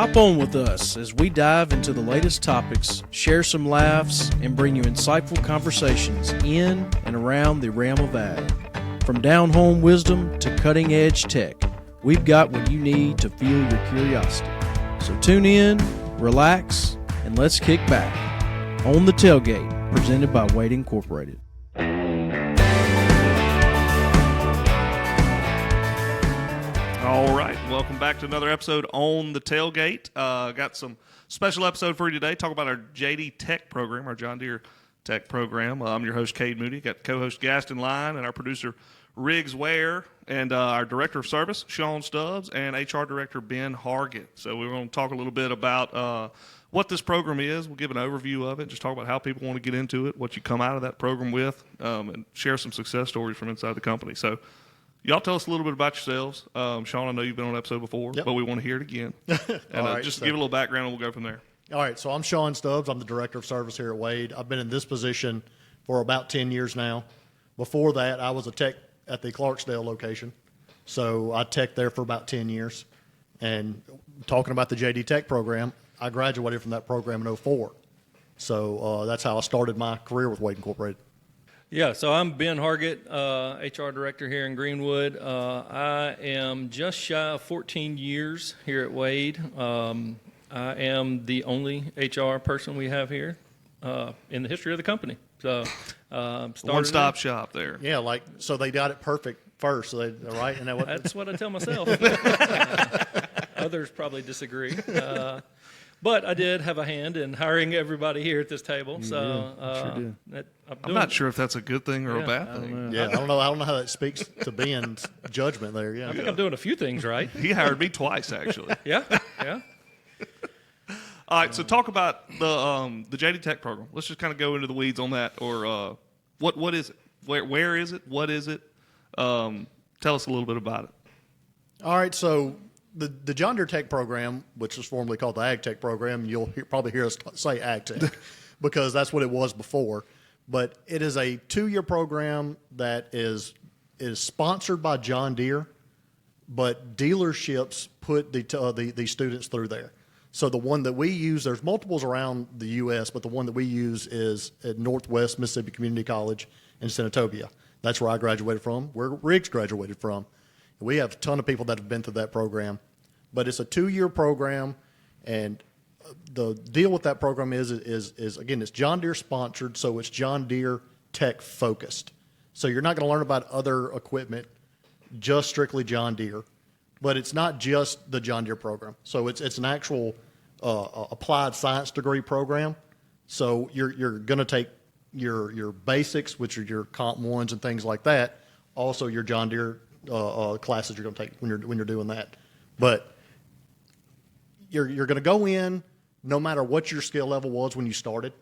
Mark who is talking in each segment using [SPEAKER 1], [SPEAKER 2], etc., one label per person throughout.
[SPEAKER 1] Hop on with us as we dive into the latest topics, share some laughs, and bring you insightful conversations in and around the realm of ag. From down-home wisdom to cutting-edge tech, we've got what you need to fuel your curiosity. So tune in, relax, and let's kick back. On the Tailgate, presented by Wade Incorporated.
[SPEAKER 2] All right, welcome back to another episode on the Tailgate. Got some special episode for you today. Talk about our JD Tech program, our John Deere Tech program. I'm your host, Cade Moody. Got co-host Gaston Line and our producer, Riggs Ware, and our director of service, Sean Stubbs, and HR director, Ben Hargett. So we're going to talk a little bit about what this program is. We'll give an overview of it, just talk about how people want to get into it, what you come out of that program with, and share some success stories from inside the company. So y'all tell us a little bit about yourselves. Sean, I know you've been on an episode before, but we want to hear it again. And
[SPEAKER 3] Right,
[SPEAKER 2] just give a little background and we'll go from there.
[SPEAKER 3] All right, so I'm Sean Stubbs. I'm the Director of Service here at Wade. I've been in this position for about 10 years now. Before that, I was a tech at the Clarksdale location. So I teched there for about 10 years. And talking about the JD Tech program, I graduated from that program in 2004. So that's how I started my career with Wade Incorporated.
[SPEAKER 4] Yeah, so I'm Ben Hargett, HR Director here in Greenwood. I am just shy of 14 years here at Wade. I am the only HR person we have here in the history of the company. So
[SPEAKER 2] One-stop shop there.
[SPEAKER 3] Yeah, so they got it perfect first, so right? And
[SPEAKER 4] that's what I tell myself. Others probably disagree. But I did have a hand in hiring everybody here at this table. So
[SPEAKER 2] I'm not sure if that's a good thing or a bad thing.
[SPEAKER 3] I don't know how that speaks to Ben's judgment there. Yeah,
[SPEAKER 4] I think I'm doing a few things right.
[SPEAKER 2] He hired me twice, actually.
[SPEAKER 4] Yeah.
[SPEAKER 2] All right, so talk about the JD Tech program. Let's just kind of go into the weeds on that. Or what is it? Where is it? What is it? Tell us a little bit about it.
[SPEAKER 3] All right, so the John Deere Tech program, which was formerly called the Ag Tech program, you'll probably hear us say Ag Tech because that's what it was before. But it is a 2-year program that is sponsored by John Deere, but dealerships put the students through there. So the one that we use, there's multiples around the U.S., but the one that we use is at Northwest Mississippi Community College in Senatobia. That's where I graduated from, where Riggs graduated from. We have a ton of people that have been through that program. But it's a 2-year program, and the deal with that program is again, it's John Deere sponsored, so it's John Deere Tech focused. So you're not going to learn about other equipment, just strictly John Deere. But it's not just the John Deere program. So it's an actual applied science degree program. So you're going to take your basics, which are your Comp 1s and things like that. Also your John Deere classes you're going to take when you're doing that. But you're going to go in no matter what your skill level was when you started.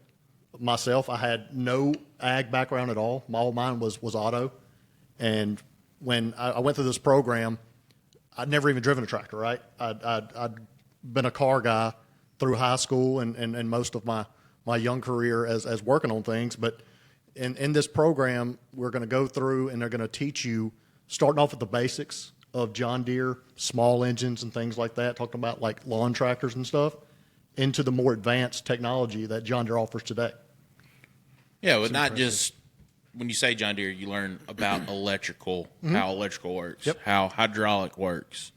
[SPEAKER 3] Myself, I had no ag background at all. All mine was auto. And when I went through this program, I'd never even driven a tractor, right? I'd been a car guy through high school and most of my young career as working on things. But in this program, we're going to go through and they're going to teach you, starting off with the basics of John Deere, small engines and things like that, talking about like lawn tractors and stuff, into the more advanced technology that John Deere offers today.
[SPEAKER 5] Yeah, but not just when you say John Deere, you learn about electrical, how electrical works, how hydraulic works,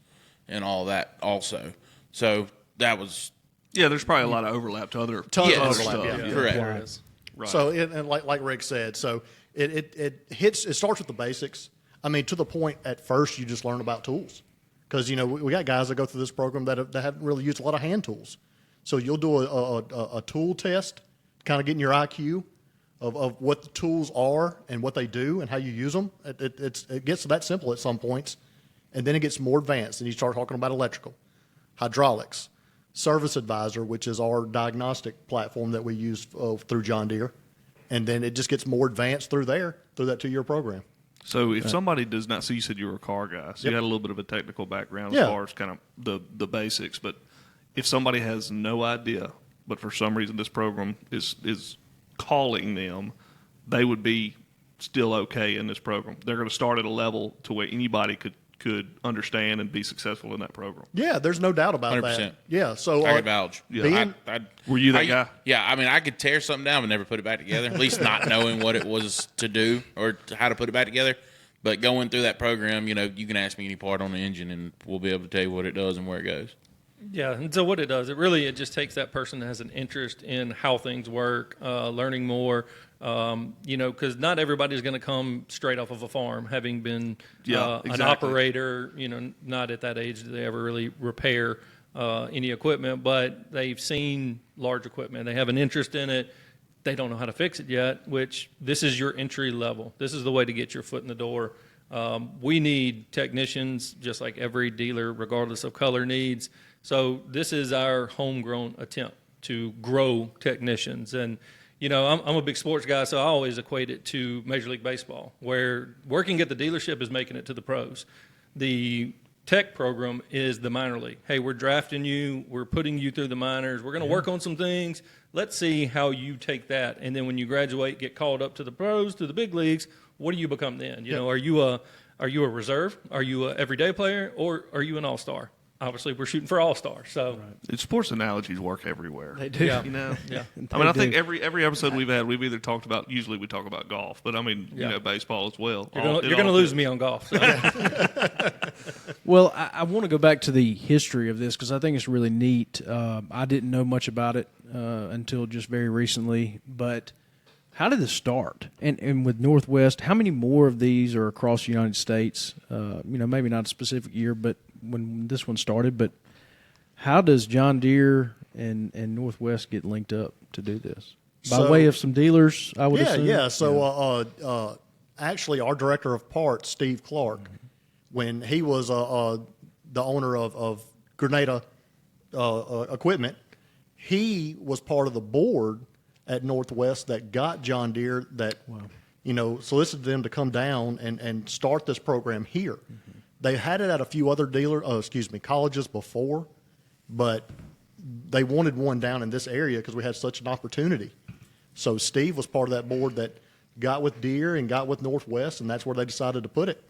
[SPEAKER 5] and all that also. So that was...
[SPEAKER 2] Yeah, there's probably a lot of overlap to other
[SPEAKER 3] Tons of
[SPEAKER 2] stuff.
[SPEAKER 3] overlap, yeah.
[SPEAKER 5] Correct.
[SPEAKER 2] Right.
[SPEAKER 3] So, and like Rick said, so it starts with the basics. I mean, to the point at first you just learn about tools. Because, we got guys that go through this program that haven't really used a lot of hand tools. So you'll do a tool test, kind of getting your IQ of what the tools are and what they do and how you use them. It gets that simple at some points. And then it gets more advanced, and you start talking about electrical, hydraulics, Service Advisor, which is our diagnostic platform that we use through John Deere. And then it just gets more advanced through that 2-year program.
[SPEAKER 2] So if somebody does not, so you said you were a car guy, so you had a little bit of a technical background as far as kind of the basics. But if somebody has no idea, but for some reason this program is calling them, they would be still okay in this program. They're going to start at a level to where anybody could understand and be successful in that program.
[SPEAKER 3] Yeah, there's no doubt about
[SPEAKER 5] 100%.
[SPEAKER 3] that. Yeah, so
[SPEAKER 5] I could vouch.
[SPEAKER 2] Yeah.
[SPEAKER 5] I
[SPEAKER 2] Were you that guy?
[SPEAKER 5] Yeah, I mean, I could tear something down and never put it back together, at least not knowing what it was to do or how to put it back together. But going through that program, you can ask me any part on the engine, and we'll be able to tell you what it does and where it goes.
[SPEAKER 4] Yeah, and so what it does, it just takes that person that has an interest in how things work, learning more, because not everybody's going to come straight off of a farm, having been
[SPEAKER 2] exactly.
[SPEAKER 4] an operator, not at that age do they ever really repair any equipment, but they've seen large equipment. They have an interest in it. They don't know how to fix it yet, which this is your entry level. This is the way to get your foot in the door. We need technicians, just like every dealer, regardless of color, needs. So this is our homegrown attempt to grow technicians. And, I'm a big sports guy, so I always equate it to Major League Baseball, where working at the dealership is making it to the pros. The tech program is the minor league. Hey, we're drafting you. We're putting you through the minors. We're going to work on some things. Let's see how you take that. And then when you graduate, get called up to the pros, to the big leagues, what do you become then? Are you a reserve? Are you an everyday player? Or are you an all-star? Obviously, we're shooting for all-star. So,
[SPEAKER 2] Sports analogies work everywhere.
[SPEAKER 1] They do.
[SPEAKER 4] Yeah.
[SPEAKER 2] Yeah.
[SPEAKER 1] They
[SPEAKER 2] I
[SPEAKER 1] do.
[SPEAKER 2] think every episode we've had, we've either talked about. Usually, we talk about golf, but baseball as well.
[SPEAKER 4] You're going to lose me on golf. So.
[SPEAKER 1] Well, I want to go back to the history of this because I think it's really neat. I didn't know much about it until just very recently, but how did this start? And with Northwest, how many more of these are across the United States? Maybe not a specific year, but when this one started. But how does John Deere and Northwest get linked up to do this? By way of some dealers, I would assume?
[SPEAKER 3] Yeah. So actually, our director of parts, Steve Clark, when he was the owner of Grenada Equipment, he was part of the board at Northwest that got John Deere solicited them to come down and start this program here. They had it at a few other colleges before, but they wanted one down in this area because we had such an opportunity. So Steve was part of that board that got with Deere and got with Northwest, and that's where they decided to put it.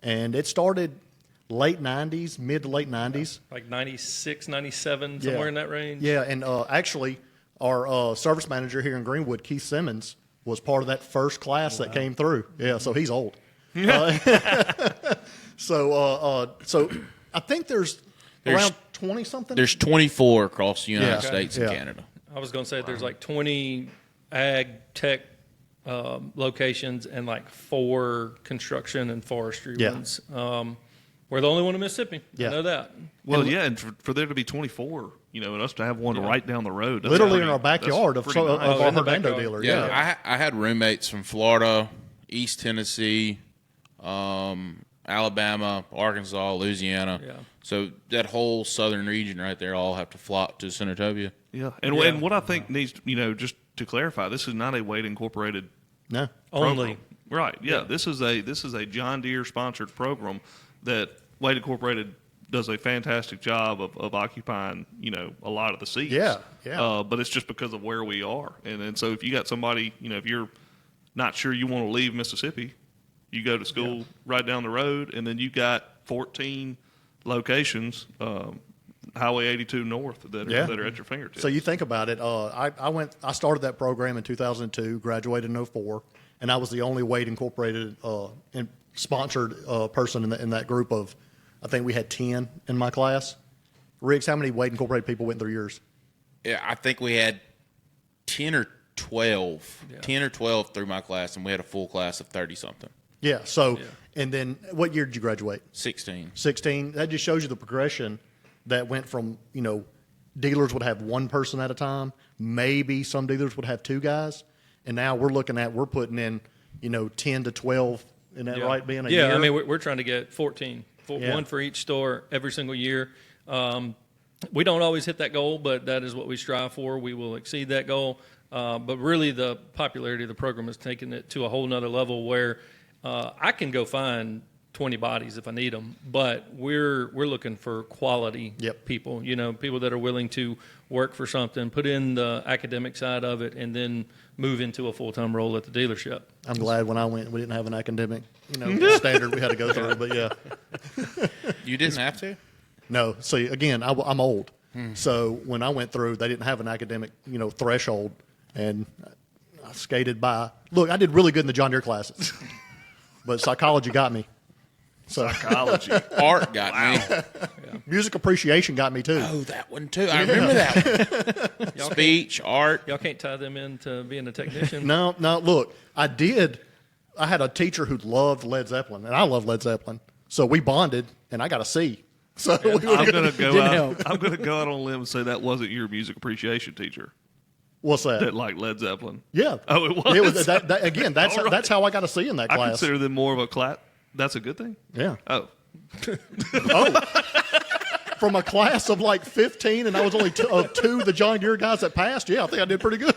[SPEAKER 3] And it started mid to late 90s.
[SPEAKER 4] Like 96, 97, somewhere in that range.
[SPEAKER 3] Yeah, and actually, our service manager here in Greenwood, Keith Simmons, was part of that first class that came through. Yeah, so he's old. So I think there's around 20-something?
[SPEAKER 5] There's 24 across the United States and Canada.
[SPEAKER 4] I was going to say there's like 20 ag tech locations and like 4 construction and forestry ones. We're the only one in Mississippi.
[SPEAKER 3] Yeah.
[SPEAKER 4] I know that.
[SPEAKER 2] Well, and for there to be 24, and us to have one right down the road. That's
[SPEAKER 3] Literally
[SPEAKER 2] pretty-
[SPEAKER 3] in our backyard of
[SPEAKER 2] that's pretty
[SPEAKER 3] our
[SPEAKER 2] nice.
[SPEAKER 4] in the
[SPEAKER 3] Hernando
[SPEAKER 4] backyard.
[SPEAKER 3] dealer.
[SPEAKER 5] Yeah, I had roommates from Florida, East Tennessee, Alabama, Arkansas, Louisiana.
[SPEAKER 4] Yeah.
[SPEAKER 5] So that whole southern region right there all have to flock to Centertopia.
[SPEAKER 2] Yeah, and what I think needs, just to clarify, this is not a Wade Incorporated
[SPEAKER 3] No.
[SPEAKER 4] Only.
[SPEAKER 2] program. Right? Yeah, this is a John Deere sponsored program that Wade Incorporated does a fantastic job of occupying, a lot of the seats.
[SPEAKER 3] Yeah.
[SPEAKER 2] But it's just because of where we are, and so if you got somebody, if you're not sure you want to leave Mississippi, you go to school right down the road, and then you got 14 locations, Highway 82 North that are at your fingertips.
[SPEAKER 3] So you think about it. I started that program in 2002, graduated in 04, and I was the only Wade Incorporated sponsored person in that group of, I think we had 10 in my class. Riggs, how many Wade Incorporated people went through yours?
[SPEAKER 5] Yeah, I think we had 10 or 12. Yeah. 10 or 12 through my class, and we had a full class of 30-something.
[SPEAKER 3] Yeah. So, and then what year did you graduate?
[SPEAKER 5] 16.
[SPEAKER 3] 16. That just shows you the progression that went from, dealers would have one person at a time. Maybe some dealers would have 2 guys. And now we're putting in, 10 to 12. Isn't that right, being a year?
[SPEAKER 4] Yeah, I mean, we're trying to get 14, one for each store every single year. We don't always hit that goal, but that is what we strive for. We will exceed that goal. But really the popularity of the program has taken it to a whole nother level where I can go find 20 bodies if I need them. But we're looking for quality people, people that are willing to work for something, put in the academic side of it, and then move into a full-time role at the dealership.
[SPEAKER 3] I'm glad when I went, we didn't have an academic, standard we had to go through. But yeah,
[SPEAKER 5] You didn't have to?
[SPEAKER 3] no. See, again, I'm old, so when I went through, they didn't have an academic, threshold, and I skated by. Look, I did really good in the John Deere classes, but psychology got me. So
[SPEAKER 2] Psychology.
[SPEAKER 5] Art got me.
[SPEAKER 3] music appreciation got me too.
[SPEAKER 5] Oh, that one too. I remember that one. Speech, art.
[SPEAKER 4] Y'all can't tie them into being a technician.
[SPEAKER 3] No. Look, I did. I had a teacher who loved Led Zeppelin, and I love Led Zeppelin. So we bonded, and I got a C. So
[SPEAKER 2] I'm going to go
[SPEAKER 1] Didn't
[SPEAKER 2] out.
[SPEAKER 1] help.
[SPEAKER 2] I'm going to go out on a limb and say that wasn't your music appreciation teacher
[SPEAKER 3] what's that?
[SPEAKER 2] that liked Led Zeppelin.
[SPEAKER 3] Yeah.
[SPEAKER 2] Oh, it was?
[SPEAKER 3] It was again. That's
[SPEAKER 2] All right.
[SPEAKER 3] that's how I got a C in that
[SPEAKER 2] I
[SPEAKER 3] class.
[SPEAKER 2] consider them more of a class. That's a good thing.
[SPEAKER 3] Yeah.
[SPEAKER 2] Oh,
[SPEAKER 3] From a class of like 15, and I was only two of the John Deere guys that passed. Yeah, I think I did pretty good.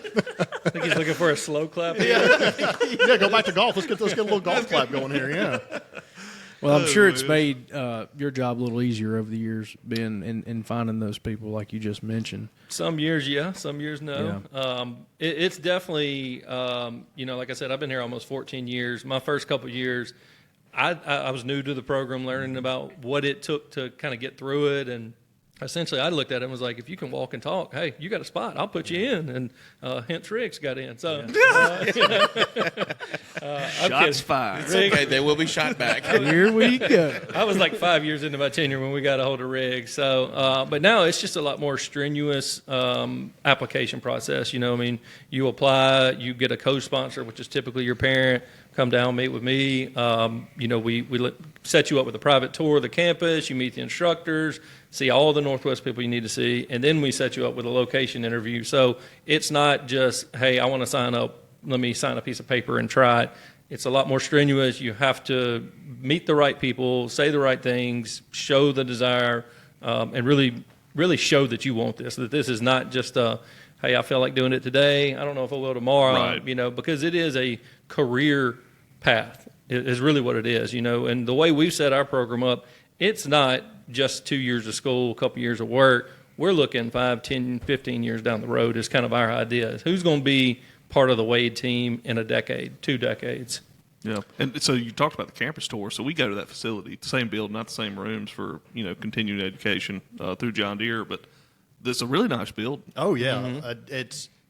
[SPEAKER 4] I think he's looking for a slow clap.
[SPEAKER 3] Yeah, go back to golf. Let's get a little golf clap going here. Yeah.
[SPEAKER 1] Well, I'm sure it's made your job a little easier over the years, being in finding those people like you just mentioned.
[SPEAKER 4] Some years, yeah. Some years, no. It's definitely, like I said, I've been here almost 14 years. My first couple of years, I was new to the program, learning about what it took to kind of get through it. And essentially, I looked at it and was like, if you can walk and talk, hey, you got a spot, I'll put you in. And hence Rick's got in. So,
[SPEAKER 2] shots fired.
[SPEAKER 5] It's okay. They will be shot back.
[SPEAKER 1] Here we go.
[SPEAKER 4] I was like 5 years into my tenure when we got a hold of Riggs. So, but now it's just a lot more strenuous application process. You apply, you get a co-sponsor, which is typically your parent. Come down, meet with me. We set you up with a private tour of the campus. You meet the instructors, see all the Northwest people you need to see, and then we set you up with a location interview. So it's not just, hey, I want to sign up. Let me sign a piece of paper and try it. It's a lot more strenuous. You have to meet the right people, say the right things, show the desire, and really show that you want this, that this is not just a, hey, I feel like doing it today. I don't know if I will tomorrow,
[SPEAKER 2] Right.
[SPEAKER 4] Because it is a career path is really what it is, and the way we've set our program up, it's not just 2 years of school, a couple years of work. We're looking 5, 10, 15 years down the road is kind of our idea. Who's going to be part of the Wade team in a decade, 2 decades?
[SPEAKER 2] Yeah, and so you talked about the campus tour. So we go to that facility, the same building, not the same rooms for continuing education through John Deere, but this is a really nice building.
[SPEAKER 3] Oh yeah.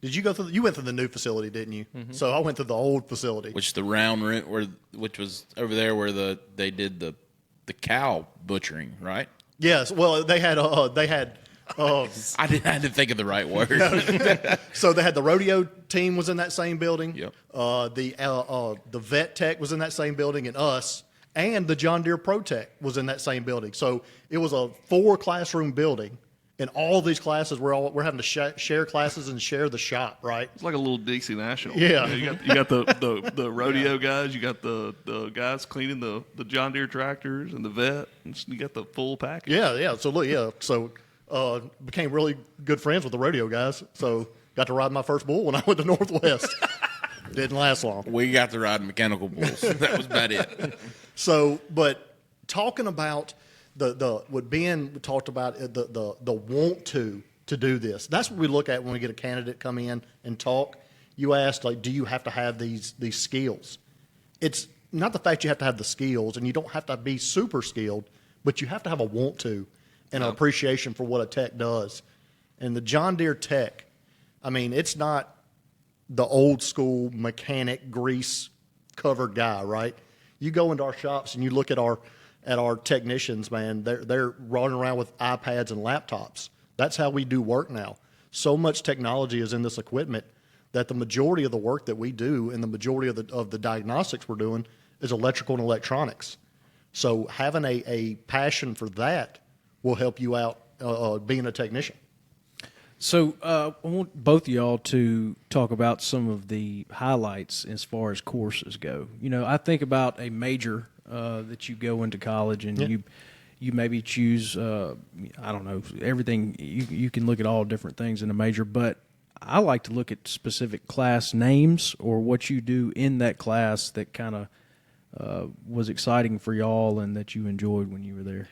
[SPEAKER 3] Did you go through? You went through the new facility, didn't you? So I went through the old facility.
[SPEAKER 5] Which the round room, which was over there where they did the cow butchering, right?
[SPEAKER 3] Yes. Well, they had.
[SPEAKER 5] I didn't think of the right word.
[SPEAKER 3] So they had the rodeo team was in that same building.
[SPEAKER 5] Yep.
[SPEAKER 3] The vet tech was in that same building, and us and the John Deere Pro Tech was in that same building. So it was a 4 classroom building, and all these classes we're having to share classes and share the shop, right?
[SPEAKER 2] It's like a little DC National.
[SPEAKER 3] Yeah.
[SPEAKER 2] You got the rodeo guys, you got the guys cleaning the John Deere tractors and the vet, and you got the full package.
[SPEAKER 3] Yeah. So look, So became really good friends with the rodeo guys. So got to ride my first bull when I went to Northwest. Didn't last long.
[SPEAKER 5] We got to ride mechanical bulls. That was about it.
[SPEAKER 3] So, but talking about what Ben talked about, the want to do this. That's what we look at when we get a candidate come in and talk. You ask, like, do you have to have these skills? It's not the fact you have to have the skills, and you don't have to be super skilled, but you have to have a want to and an appreciation for what a tech does. And the John Deere Tech, I mean, it's not the old school mechanic grease covered guy, right? You go into our shops and you look at our technicians, man, they're running around with iPads and laptops. That's how we do work now. So much technology is in this equipment that the majority of the work that we do and the majority of the diagnostics we're doing is electrical and electronics. So having a passion for that will help you out being a technician.
[SPEAKER 1] So I want both of y'all to talk about some of the highlights as far as courses go. I think about a major that you go into college and you maybe choose, I don't know, everything. You can look at all different things in a major, but I like to look at specific class names or what you do in that class that kind of was exciting for y'all and that you enjoyed when you were there?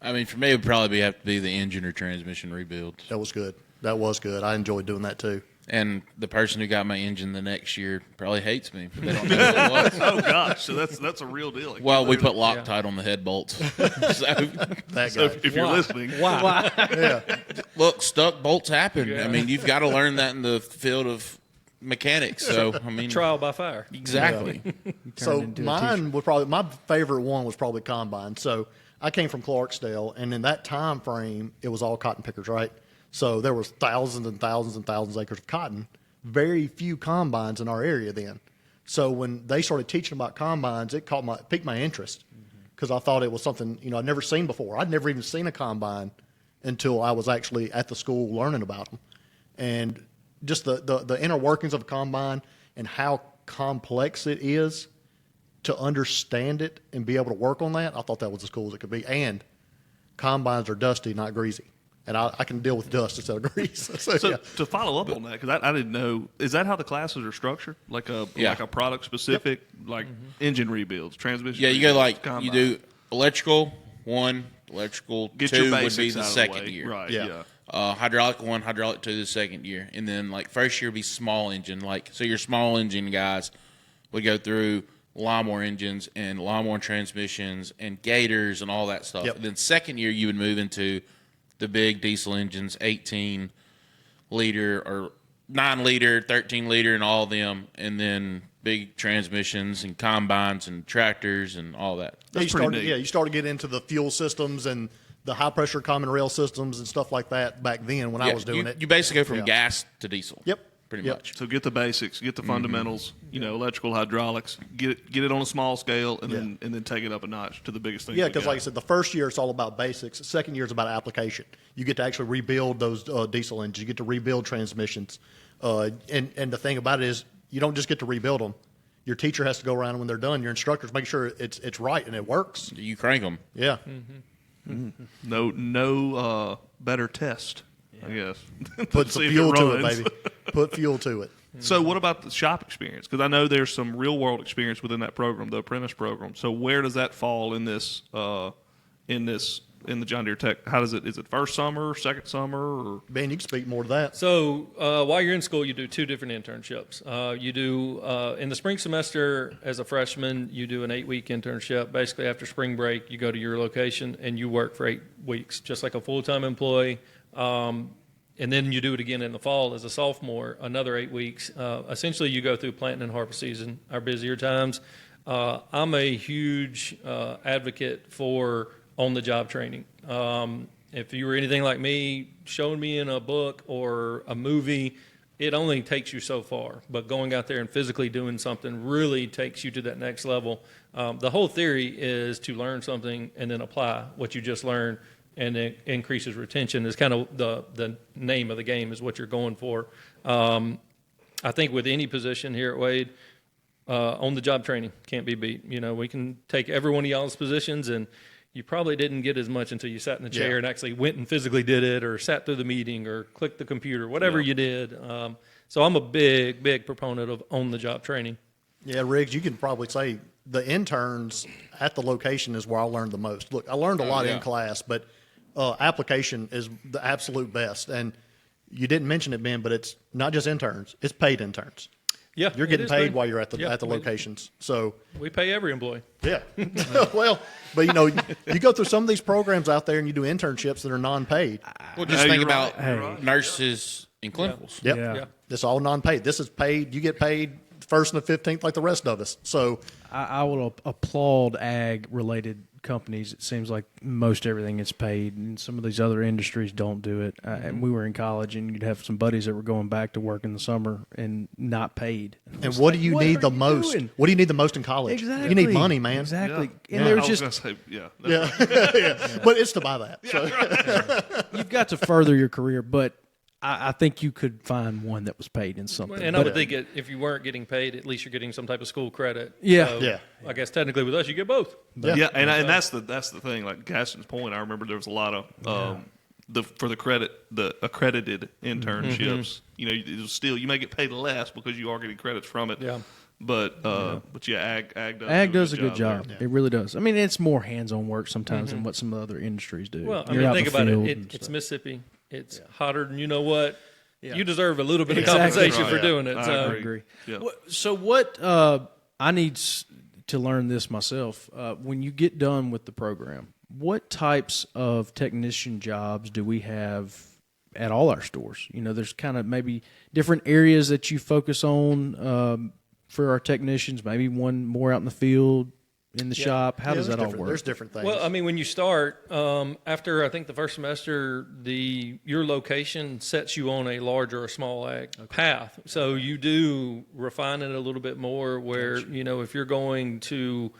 [SPEAKER 5] I mean, for me, it would probably have to be the engine or transmission rebuild.
[SPEAKER 3] That was good. That was good. I enjoyed doing that too.
[SPEAKER 5] And the person who got my engine the next year probably hates me, but they don't know who it was.
[SPEAKER 2] Oh gosh, so that's a real deal.
[SPEAKER 5] Well, we put Loctite on the head bolts. So,
[SPEAKER 3] That
[SPEAKER 2] So
[SPEAKER 3] guy.
[SPEAKER 2] if you're listening,
[SPEAKER 4] Why?
[SPEAKER 5] look, stuck bolts happen. I mean, you've got to learn that in the field of mechanics. So, I mean,
[SPEAKER 4] Trial by fire.
[SPEAKER 5] exactly.
[SPEAKER 3] So
[SPEAKER 1] into a
[SPEAKER 3] mine would probably, my favorite one was probably combine. So I came from Clarksdale, and in that time frame, it was all cotton pickers, right? So there was thousands and thousands and thousands of acres of cotton. Very few combines in our area then. So when they started teaching about combines, it piqued my interest because I thought it was something I'd never seen before. I'd never even seen a combine until I was actually at the school learning about them, and just the inner workings of a combine and how complex it is to understand it and be able to work on that. I thought that was as cool as it could be. And combines are dusty, not greasy. And I can deal with dust instead of grease. So
[SPEAKER 2] So
[SPEAKER 3] yeah.
[SPEAKER 2] to follow up on that, because I didn't know, is that how the classes are structured? Like a product specific, like engine rebuilds, transmission.
[SPEAKER 5] Yeah, you go
[SPEAKER 2] rebuilds,
[SPEAKER 5] like
[SPEAKER 2] combine.
[SPEAKER 5] you do electrical 1, electrical
[SPEAKER 2] Get
[SPEAKER 5] 2
[SPEAKER 2] your
[SPEAKER 5] would
[SPEAKER 2] basics
[SPEAKER 5] be the
[SPEAKER 2] out of
[SPEAKER 5] second
[SPEAKER 2] way.
[SPEAKER 5] year.
[SPEAKER 2] Right.
[SPEAKER 3] Yeah.
[SPEAKER 2] Yeah.
[SPEAKER 5] Hydraulic 1, hydraulic 2 the second year, and then like first year would be small engine. Like so, your small engine guys would go through lawnmower engines and lawnmower transmissions and gators and all that stuff.
[SPEAKER 3] Yep.
[SPEAKER 5] And then second year you would move into the big diesel engines, 18 liter or 9 liter, 13 liter, and all of them, and then big transmissions and combines and tractors and all that.
[SPEAKER 2] That's pretty neat.
[SPEAKER 3] You started getting into the fuel systems and the high pressure common rail systems and stuff like that back then when I was doing it.
[SPEAKER 5] You basically go from
[SPEAKER 3] Yeah.
[SPEAKER 5] gas to diesel.
[SPEAKER 3] Yep.
[SPEAKER 5] Pretty
[SPEAKER 3] Yep.
[SPEAKER 5] much.
[SPEAKER 2] So get the basics, get the fundamentals, electrical, hydraulics, get it on a small scale, and then take it up a notch to the biggest thing.
[SPEAKER 3] Yeah, because like I said, the first year it's all about basics. The second year is about application. You get to actually rebuild those diesel engines. You get to rebuild transmissions. And the thing about it is you don't just get to rebuild them. Your teacher has to go around when they're done. Your instructors make sure it's right and it works.
[SPEAKER 5] You crank them.
[SPEAKER 3] Yeah.
[SPEAKER 2] No better test, I guess.
[SPEAKER 3] Put
[SPEAKER 2] See
[SPEAKER 3] some
[SPEAKER 2] if
[SPEAKER 3] fuel to it,
[SPEAKER 2] runs.
[SPEAKER 3] baby. Put fuel to it.
[SPEAKER 2] So what about the shop experience? Because I know there's some real world experience within that program, the apprentice program. So where does that fall in this in the John Deere Tech? How does it? Is it first summer, second summer, or
[SPEAKER 3] Ben, you can speak more to that.
[SPEAKER 4] So while you're in school, you do 2 different internships. You do in the spring semester as a freshman, you do an 8-week internship. Basically, after spring break, you go to your location and you work for 8 weeks, just like a full-time employee. And then you do it again in the fall as a sophomore, another 8 weeks. Essentially, you go through planting and harvest season, our busier times. I'm a huge advocate for on-the-job training. If you were anything like me, showing me in a book or a movie, it only takes you so far. But going out there and physically doing something really takes you to that next level. The whole theory is to learn something and then apply what you just learned, and it increases retention. Is kind of the name of the game is what you're going for. I think with any position here at Wade, on-the-job training can't be beat. We can take every one of y'all's positions, and you probably didn't get as much until you sat in the chair and actually went and physically did it, or sat through the meeting, or clicked the computer, whatever you did. So I'm a big proponent of on-the-job training.
[SPEAKER 3] Yeah, Riggs, you can probably say the interns at the location is where I learned the most. Look, I learned a lot in class, but application is the absolute best. And you didn't mention it, Ben, but it's not just interns; it's paid interns.
[SPEAKER 4] Yeah,
[SPEAKER 3] You're
[SPEAKER 4] it
[SPEAKER 3] getting
[SPEAKER 4] is
[SPEAKER 3] paid while you're at the
[SPEAKER 4] Yeah,
[SPEAKER 3] locations. So
[SPEAKER 4] we pay every employee.
[SPEAKER 3] yeah, well, but you go through some of these programs out there and you do internships that are non-paid.
[SPEAKER 5] Well, just
[SPEAKER 2] No,
[SPEAKER 5] think
[SPEAKER 2] you're
[SPEAKER 5] about
[SPEAKER 2] right. You're right.
[SPEAKER 5] nurses and clinicals.
[SPEAKER 3] Yep.
[SPEAKER 1] Yeah.
[SPEAKER 3] It's all non-paid. This is paid. You get paid first and the 15th like the rest of us. So
[SPEAKER 1] I will applaud ag-related companies. It seems like most everything is paid, and some of these other industries don't do it. And we were in college, and you'd have some buddies that were going back to work in the summer and not paid.
[SPEAKER 3] and what do you need the
[SPEAKER 1] are you
[SPEAKER 3] most?
[SPEAKER 1] doing?
[SPEAKER 3] What do you need the most in college?
[SPEAKER 1] Exactly.
[SPEAKER 3] You need money, man.
[SPEAKER 1] Exactly.
[SPEAKER 2] Yeah.
[SPEAKER 1] And there
[SPEAKER 2] I
[SPEAKER 1] was
[SPEAKER 2] was
[SPEAKER 1] just
[SPEAKER 2] gonna say, yeah.
[SPEAKER 3] Yeah. But it's to buy that. So.
[SPEAKER 1] you've got to further your career, but I think you could find one that was paid in something.
[SPEAKER 4] And I would think if you weren't getting paid, at least you're getting some type of school credit.
[SPEAKER 1] Yeah.
[SPEAKER 4] So
[SPEAKER 3] Yeah.
[SPEAKER 4] I guess technically with us, you get both.
[SPEAKER 2] Yeah, and that's the thing. Like Gaston's point, I remember there was a lot of for the accredited internships. It was still, you may get paid less because you are getting credits from it.
[SPEAKER 4] Yeah.
[SPEAKER 2] But yeah, ag
[SPEAKER 1] does a good
[SPEAKER 2] there.
[SPEAKER 1] job. It really does. I mean, it's more hands-on work sometimes than what some of the other industries do.
[SPEAKER 4] Well, I
[SPEAKER 1] You're
[SPEAKER 4] mean,
[SPEAKER 1] out
[SPEAKER 4] think
[SPEAKER 1] in the
[SPEAKER 4] about
[SPEAKER 1] field
[SPEAKER 4] it.
[SPEAKER 1] and
[SPEAKER 4] It's
[SPEAKER 1] stuff.
[SPEAKER 4] Mississippi. It's hotter than you know what.
[SPEAKER 1] Yeah.
[SPEAKER 4] You deserve a little bit of
[SPEAKER 1] Exactly.
[SPEAKER 4] compensation for
[SPEAKER 2] Right.
[SPEAKER 4] doing it.
[SPEAKER 2] I
[SPEAKER 4] So.
[SPEAKER 2] agree. Yeah.
[SPEAKER 1] So what I need to learn this myself. When you get done with the program, what types of technician jobs do we have at all our stores? You know, there's kind of maybe different areas that you focus on for our technicians. Maybe one more out in the field, in the shop. How does that all work?
[SPEAKER 3] There's different things.
[SPEAKER 4] Well, I mean, when you start, after I think the first semester, your location sets you on a large or a small ag path. So you do refine it a little bit more where, if you're going to,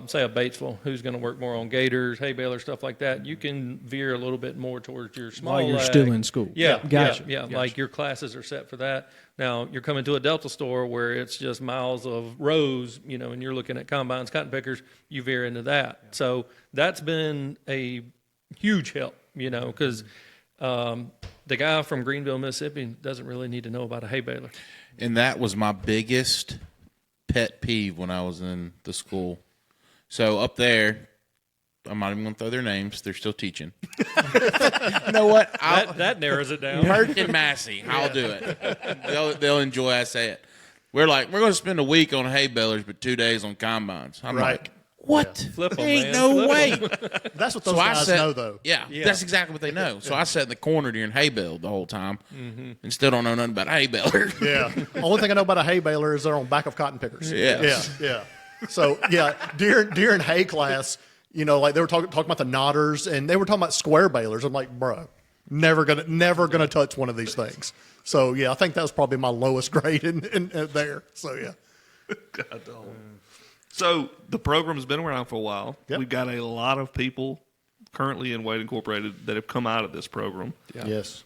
[SPEAKER 4] say a Batesville, who's going to work more on gators, hay balers, stuff like that, you can veer a little bit more towards your small
[SPEAKER 1] While you're
[SPEAKER 4] ag.
[SPEAKER 1] still in school.
[SPEAKER 4] Yeah,
[SPEAKER 1] Gotcha.
[SPEAKER 4] Yeah, like your classes are set for that. Now, you're coming to a Delta store where it's just miles of rows, and you're looking at combines, cotton pickers, you veer into that. Yeah. So that's been a huge help, because the guy from Greenville, Mississippi doesn't really need to know about a hay baler.
[SPEAKER 5] And that was my biggest pet peeve when I was in the school. So up there, I'm not even going to throw their names. They're still teaching. You know what?
[SPEAKER 4] That narrows it down.
[SPEAKER 5] Perk and Massey. I'll do it. They'll enjoy I say it. We're going to spend a week on hay balers, but 2 days on combines. I'm like, what?
[SPEAKER 4] Flip 'em,
[SPEAKER 5] Ain't
[SPEAKER 4] man.
[SPEAKER 5] no
[SPEAKER 4] Flip
[SPEAKER 5] way.
[SPEAKER 3] That's what those guys know, though.
[SPEAKER 5] Yeah, that's exactly what they know. So I sat in the corner during hay bale the whole time and still don't know nothing about hay baler.
[SPEAKER 3] Yeah. Only thing I know about a hay baler is they're on back of cotton pickers.
[SPEAKER 5] Yes.
[SPEAKER 3] Yeah. So, during hay class, like they were talking about the knotters, and they were talking about square balers. I'm like, bro, never gonna touch one of these things. So, I think that was probably my lowest grade in there. So, yeah.
[SPEAKER 2] God dog. So the program's been around for a while.
[SPEAKER 3] Yep.
[SPEAKER 2] We've got a lot of people currently in Wade Incorporated that have come out of this program.
[SPEAKER 4] Yeah.
[SPEAKER 3] Yes.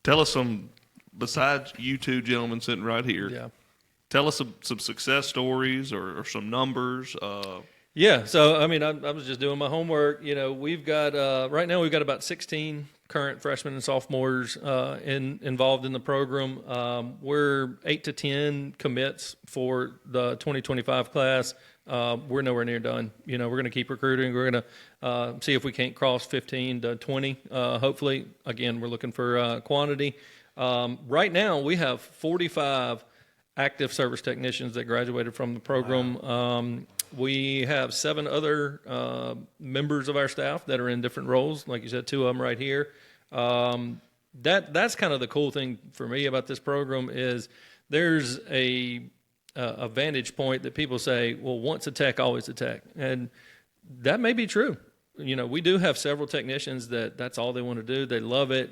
[SPEAKER 2] Tell us some, besides you two gentlemen sitting right here,
[SPEAKER 4] Yeah.
[SPEAKER 2] tell us some success stories or some numbers.
[SPEAKER 4] Yeah, so I mean, I was just doing my homework. We've got right now we've got about 16 current freshmen and sophomores involved in the program. We're 8 to 10 commits for the 2025 class. We're nowhere near done. We're going to keep recruiting. We're going to see if we can't cross 15 to 20. Hopefully, again, we're looking for quantity. Right now, we have 45 active service technicians that graduated from the program. Wow. We have 7 other members of our staff that are in different roles. Like you said, 2 of them right here. That's kind of the cool thing for me about this program is there's a vantage point that people say, well, once a tech, always a tech. And that may be true. We do have several technicians that's all they want to do. They love it.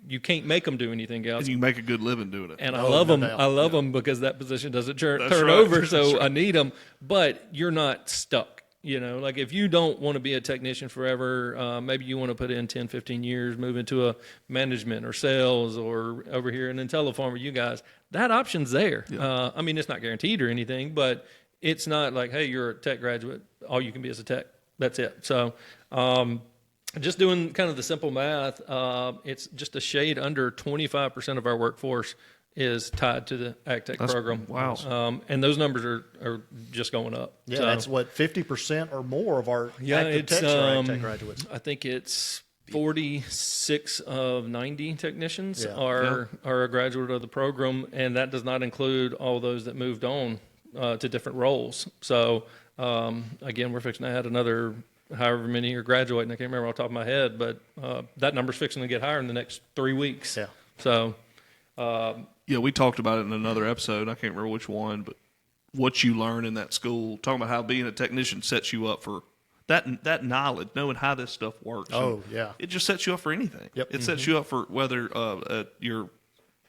[SPEAKER 4] You can't make them do anything else.
[SPEAKER 2] And you make a good living doing it.
[SPEAKER 4] And I love them. I love them because that position doesn't turn
[SPEAKER 2] right.
[SPEAKER 4] over.
[SPEAKER 2] That's
[SPEAKER 4] So
[SPEAKER 2] right.
[SPEAKER 4] I need them. But you're not stuck. Like if you don't want to be a technician forever, maybe you want to put in 10, 15 years, move into a management or sales or over here in IntelliFarm or you guys, that option's there. Yeah. I mean, it's not guaranteed or anything, but it's not like, hey, you're a tech graduate. All you can be is a tech. That's it. So just doing kind of the simple math, it's just a shade under 25% of our workforce is tied to the Ag Tech program.
[SPEAKER 2] Wow.
[SPEAKER 4] And those numbers are just going up.
[SPEAKER 3] Yeah,
[SPEAKER 4] So,
[SPEAKER 3] that's what 50% or more of our active
[SPEAKER 4] it's,
[SPEAKER 3] techs are Ag Tech graduates.
[SPEAKER 4] I think it's 46 of 90 technicians
[SPEAKER 3] Yeah.
[SPEAKER 4] are a graduate of the program, and that does not include all those that moved on to different roles. So, again, we're fixing to add another however many are graduating. I can't remember off the top of my head, but that number's fixing to get higher in the next 3 weeks.
[SPEAKER 3] Yeah.
[SPEAKER 4] So,
[SPEAKER 2] Yeah, we talked about it in another episode. I can't remember which one, but what you learn in that school, talking about how being a technician sets you up for that knowledge, knowing how this stuff works.
[SPEAKER 3] Oh,
[SPEAKER 2] And
[SPEAKER 3] yeah.
[SPEAKER 2] it just sets you up for anything.
[SPEAKER 3] Yep.
[SPEAKER 2] It sets you up for whether you're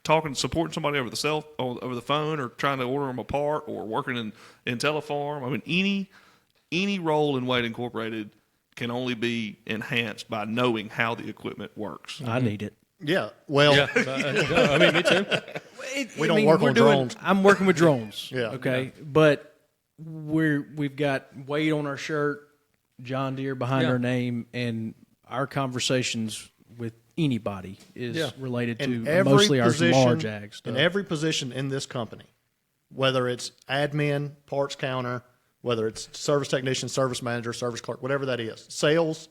[SPEAKER 2] supporting somebody over the phone, or trying to order them a part, or working in IntelliFarm. I mean, any role in Wade Incorporated can only be enhanced by knowing how the equipment works.
[SPEAKER 1] I need it.
[SPEAKER 3] Yeah. Well,
[SPEAKER 4] yeah, I mean, me too.
[SPEAKER 3] We don't work on drones.
[SPEAKER 1] I'm working with drones.
[SPEAKER 3] Yeah.
[SPEAKER 1] Okay. But we've got Wade on our shirt, John Deere behind
[SPEAKER 4] Yeah.
[SPEAKER 1] our name, and our conversations with anybody is
[SPEAKER 4] Yeah.
[SPEAKER 1] related
[SPEAKER 3] in
[SPEAKER 1] to
[SPEAKER 3] every
[SPEAKER 1] mostly our
[SPEAKER 3] position,
[SPEAKER 1] large ag stuff.
[SPEAKER 3] in every position in this company, whether it's admin, parts counter, whether it's service technician, service manager, service clerk, whatever that is, sales,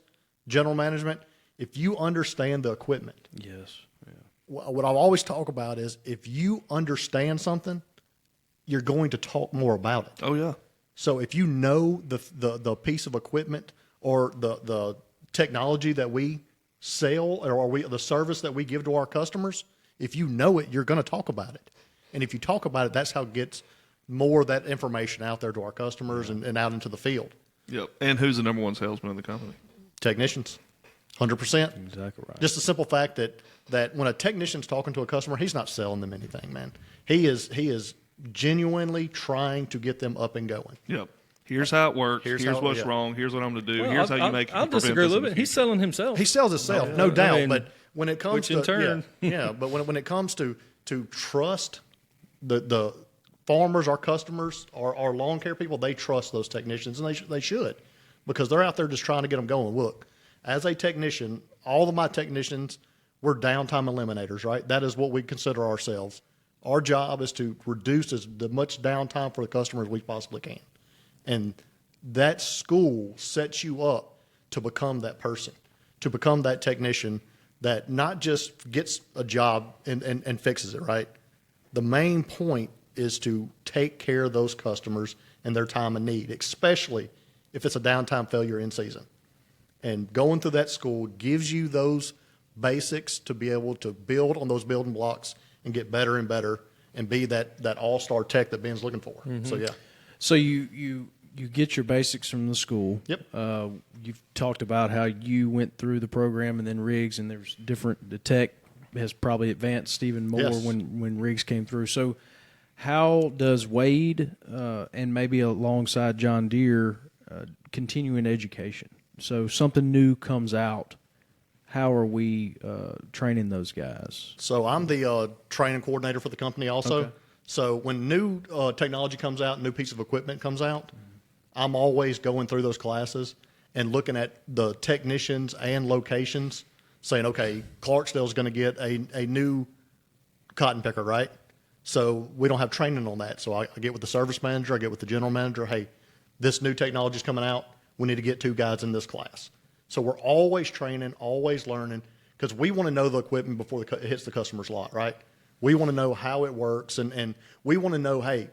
[SPEAKER 3] general management, if you understand the equipment.
[SPEAKER 1] Yes. Yeah.
[SPEAKER 3] What I always talk about is if you understand something, you're going to talk more about it.
[SPEAKER 2] Oh, yeah.
[SPEAKER 3] So if you know the piece of equipment or the technology that we sell or the service that we give to our customers, if you know it, you're going to talk about it. And if you talk about it, that's how it gets more of that information out there to our customers and out into the field.
[SPEAKER 2] Yep. And who's the number one salesman in the company?
[SPEAKER 3] Technicians, 100%.
[SPEAKER 1] Exactly right.
[SPEAKER 3] Just the simple fact that when a technician's talking to a customer, he's not selling them anything, man. He is genuinely trying to get them up and going.
[SPEAKER 2] Yep. Here's how it works. Here's what's
[SPEAKER 3] yeah.
[SPEAKER 2] wrong. Here's what I'm going to do.
[SPEAKER 4] Well,
[SPEAKER 2] Here's how you make.
[SPEAKER 4] I'll disagree a little bit. He's selling himself.
[SPEAKER 3] He sells himself, no doubt. But when it comes
[SPEAKER 4] which
[SPEAKER 3] to
[SPEAKER 4] in turn,
[SPEAKER 3] but when it comes to trust, the farmers, our customers, our lawn care people, they trust those technicians, and they should, because they're out there just trying to get them going. Look, as a technician, all of my technicians, we're downtime eliminators, right? That is what we consider ourselves. Our job is to reduce as much downtime for the customer as we possibly can. And that school sets you up to become that person, to become that technician that not just gets a job and fixes it, right? The main point is to take care of those customers and their time of need, especially if it's a downtime failure in season. And going through that school gives you those basics to be able to build on those building blocks and get better and better and be that all-star tech that Ben's looking for. Mm-hmm. So, yeah.
[SPEAKER 1] So you get your basics from the school.
[SPEAKER 3] Yep.
[SPEAKER 1] You've talked about how you went through the program and then Riggs, and there's different. The tech has probably advanced even more
[SPEAKER 3] Yes.
[SPEAKER 1] when Riggs came through. So how does Wade and maybe alongside John Deere continue in education? So something new comes out. How are we training those guys?
[SPEAKER 3] So I'm the training coordinator for the company also.
[SPEAKER 1] Okay.
[SPEAKER 3] So when new technology comes out, new piece of equipment comes out, I'm always going through those classes and looking at the technicians and locations, saying, okay, Clarksdale's going to get a new cotton picker, right? So we don't have training on that. So I get with the service manager, I get with the general manager, hey, this new technology is coming out. We need to get 2 guys in this class. So we're always training, always learning, because we want to know the equipment before it hits the customer's lot, right? We want to know how it works, and we want to know, hey,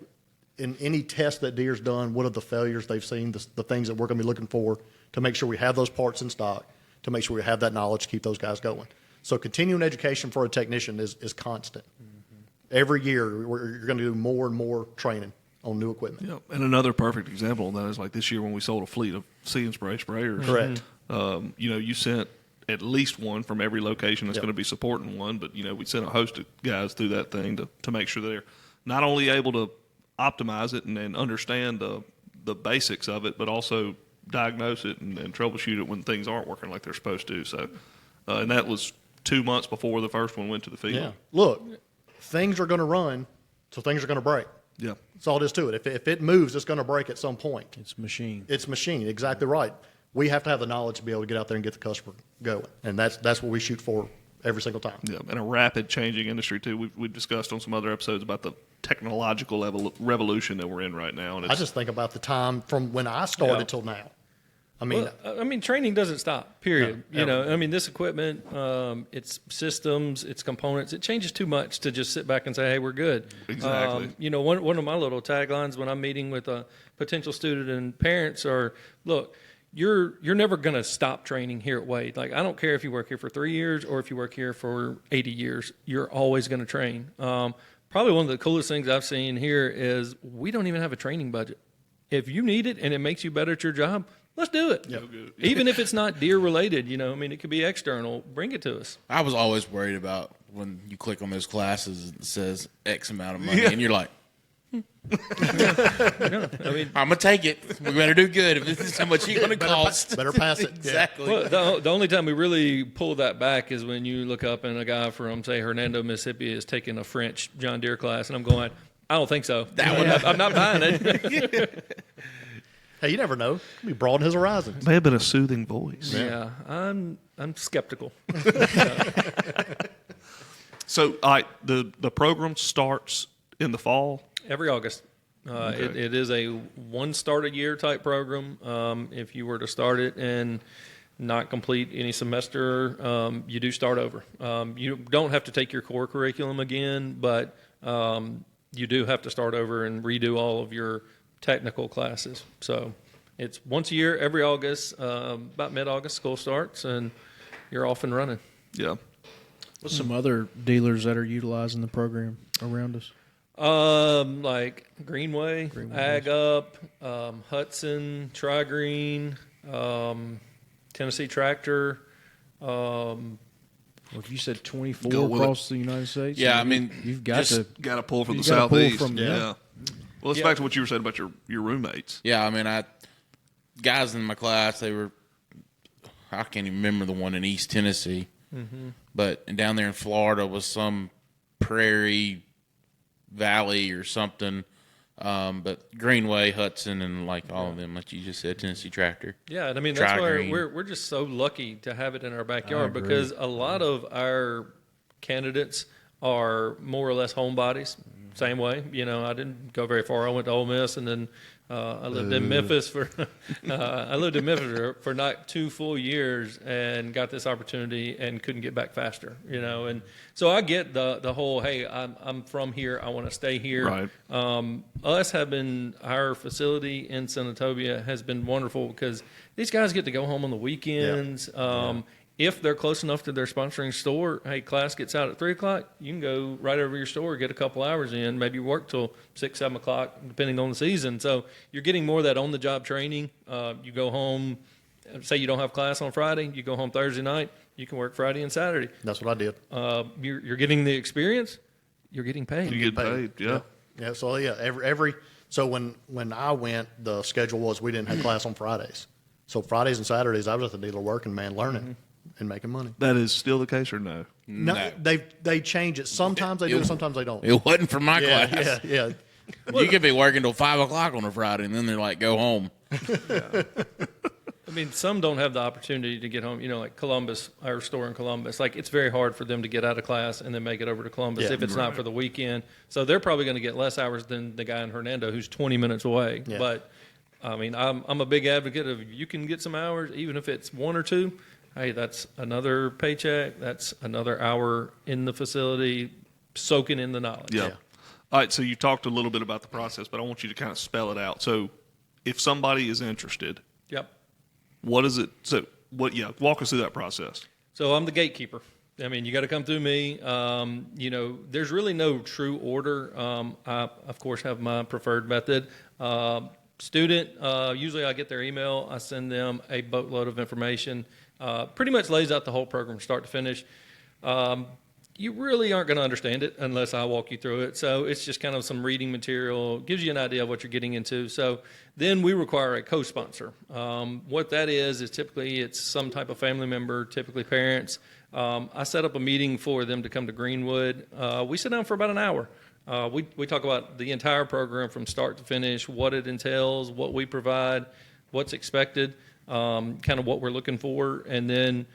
[SPEAKER 3] in any test that Deere's done, what are the failures they've seen, the things that we're going to be looking for to make sure we have those parts in stock, to make sure we have that knowledge to keep those guys going. So continuing education for a technician is constant. Mm-hmm. Every year, you're going to do more and more training on new equipment.
[SPEAKER 2] Yep. And another perfect example of that is like this year when we sold a fleet of See and Spray sprayers.
[SPEAKER 3] Correct.
[SPEAKER 2] You sent at least one from every location that's going to be supporting one, but we sent a host of guys through that thing to make sure they're not only able to optimize it and understand the basics of it, but also diagnose it and troubleshoot it when things aren't working like they're supposed to. So, and that was 2 months before the first one went to the field.
[SPEAKER 3] Yeah. Look, things are going to run, so things are going to break.
[SPEAKER 2] Yeah.
[SPEAKER 3] That's all it is to it. If it moves, it's going to break at some point.
[SPEAKER 1] It's machine.
[SPEAKER 3] It's machine, exactly right. We have to have the knowledge to be able to get out there and get the customer going, and that's what we shoot for every single time.
[SPEAKER 2] Yeah, and a rapid changing industry too. We've discussed on some other episodes about the technological revolution that we're in right now. And
[SPEAKER 3] I just think about the time from when I started till now. I mean,
[SPEAKER 4] training doesn't stop. Period.
[SPEAKER 3] No,
[SPEAKER 4] This equipment, its systems, its components, it changes too much to just sit back and say, "Hey, we're good."
[SPEAKER 2] Exactly.
[SPEAKER 4] One of my little taglines when I'm meeting with a potential student and parents are, "Look, you're never going to stop training here at Wade. Like, I don't care if you work here for 3 years or if you work here for 80 years. You're always going to train." Probably one of the coolest things I've seen here is we don't even have a training budget. If you need it and it makes you better at your job, let's do it.
[SPEAKER 3] Yep.
[SPEAKER 4] Even if it's not Deere related, it could be external. Bring it to us.
[SPEAKER 5] I was always worried about when you click on those classes, it says X amount of money, and you're like, I'm going to take it. We better do good if this is how much it's going to cost.
[SPEAKER 3] Better pass it.
[SPEAKER 5] Exactly.
[SPEAKER 4] Well, the only time we really pull that back is when you look up and a guy from, say, Hernando, Mississippi is taking a French John Deere class, and I'm going, I don't think so. I'm not buying it.
[SPEAKER 3] Hey, you never know. He broaden his horizons.
[SPEAKER 2] May have been a soothing voice.
[SPEAKER 4] Yeah, I'm skeptical.
[SPEAKER 2] So, the program starts in the fall.
[SPEAKER 4] Every August. It is a one start a year type program. If you were to start it and not complete any semester, you do start over. You don't have to take your core curriculum again, but you do have to start over and redo all of your technical classes. So it's once a year, every August, about mid-August, school starts, and you're off and running.
[SPEAKER 2] Yeah.
[SPEAKER 1] What's some other dealers that are utilizing the program around us?
[SPEAKER 4] Like Greenway, Ag Up, Hudson, Tri-Green, Tennessee Tractor.
[SPEAKER 1] Well, if you said 24
[SPEAKER 2] Go with
[SPEAKER 1] across the United States,
[SPEAKER 5] Yeah, I mean,
[SPEAKER 1] you've got to.
[SPEAKER 2] Got to pull from the
[SPEAKER 1] You gotta pull
[SPEAKER 2] southeast.
[SPEAKER 1] from-
[SPEAKER 2] yeah. Well, it's
[SPEAKER 4] Yeah.
[SPEAKER 2] back to what you were saying about your roommates.
[SPEAKER 5] Yeah, I mean, guys in my class, I can't even remember the one in East Tennessee, but down there in Florida was some prairie valley or something. But Greenway, Hudson, and like all of them, like you just said, Tennessee Tractor.
[SPEAKER 4] Yeah, and I mean, that's why
[SPEAKER 5] Tri-Green.
[SPEAKER 4] we're just so lucky to have it in our backyard
[SPEAKER 1] agree.
[SPEAKER 4] because a lot of our candidates are more or less homebodies. Same way, I didn't go very far. I went to Ole Miss, and then I lived in Memphis for for not 2 full years, and got this opportunity and couldn't get back faster. And so I get the whole, hey, I'm from here, I want to stay here.
[SPEAKER 2] Right.
[SPEAKER 4] Us having our facility in Senatobia has been wonderful because these guys get to go home on the weekends. If they're close enough to their sponsoring store, hey, class gets out at 3 o'clock, you can go right over your store, get a couple hours in, maybe work till 6, 7 o'clock, depending on the season. So you're getting more of that on-the-job training. You go home, say you don't have class on Friday, you go home Thursday night, you can work Friday and Saturday.
[SPEAKER 3] That's what I did.
[SPEAKER 4] You're getting the experience, you're getting paid.
[SPEAKER 2] You get paid. Yeah.
[SPEAKER 3] Yeah. So every so when I went, the schedule was we didn't have class on Fridays. So Fridays and Saturdays I was at the dealer working, man, learning and making money.
[SPEAKER 2] That is still the case or no?
[SPEAKER 3] No, they change it. Sometimes they do, sometimes they don't.
[SPEAKER 5] It wasn't for my class.
[SPEAKER 3] Yeah.
[SPEAKER 5] You could be working till 5 o'clock on a Friday, and then they're like, "Go home."
[SPEAKER 4] I mean, some don't have the opportunity to get home. Like Columbus, our store in Columbus, like it's very hard for them to get out of class and then make it over to Columbus
[SPEAKER 3] Yeah,
[SPEAKER 4] if it's not for the weekend. So they're probably going to get less hours than the guy in Hernando who's 20 minutes away.
[SPEAKER 3] Yeah.
[SPEAKER 4] But I mean, I'm a big advocate of you can get some hours, even if it's 1 or 2. Hey, that's another paycheck. That's another hour in the facility, soaking in the knowledge.
[SPEAKER 2] Yeah. All right. So you talked a little bit about the process, but I want you to kind of spell it out. So if somebody is interested,
[SPEAKER 4] Yep.
[SPEAKER 2] what is it? So what? Yeah. Walk us through that process.
[SPEAKER 4] So I'm the gatekeeper. I mean, you got to come through me. There's really no true order. I, of course, have my preferred method. Student, usually I get their email. I send them a boatload of information. Pretty much lays out the whole program start to finish. You really aren't going to understand it unless I walk you through it. So it's just kind of some reading material, gives you an idea of what you're getting into. So then we require a co-sponsor. What that is typically it's some type of family member, typically parents. I set up a meeting for them to come to Greenwood. We sit down for about an hour. We talk about the entire program from start to finish, what it entails, what we provide, what's expected, kind of what we're looking for, and then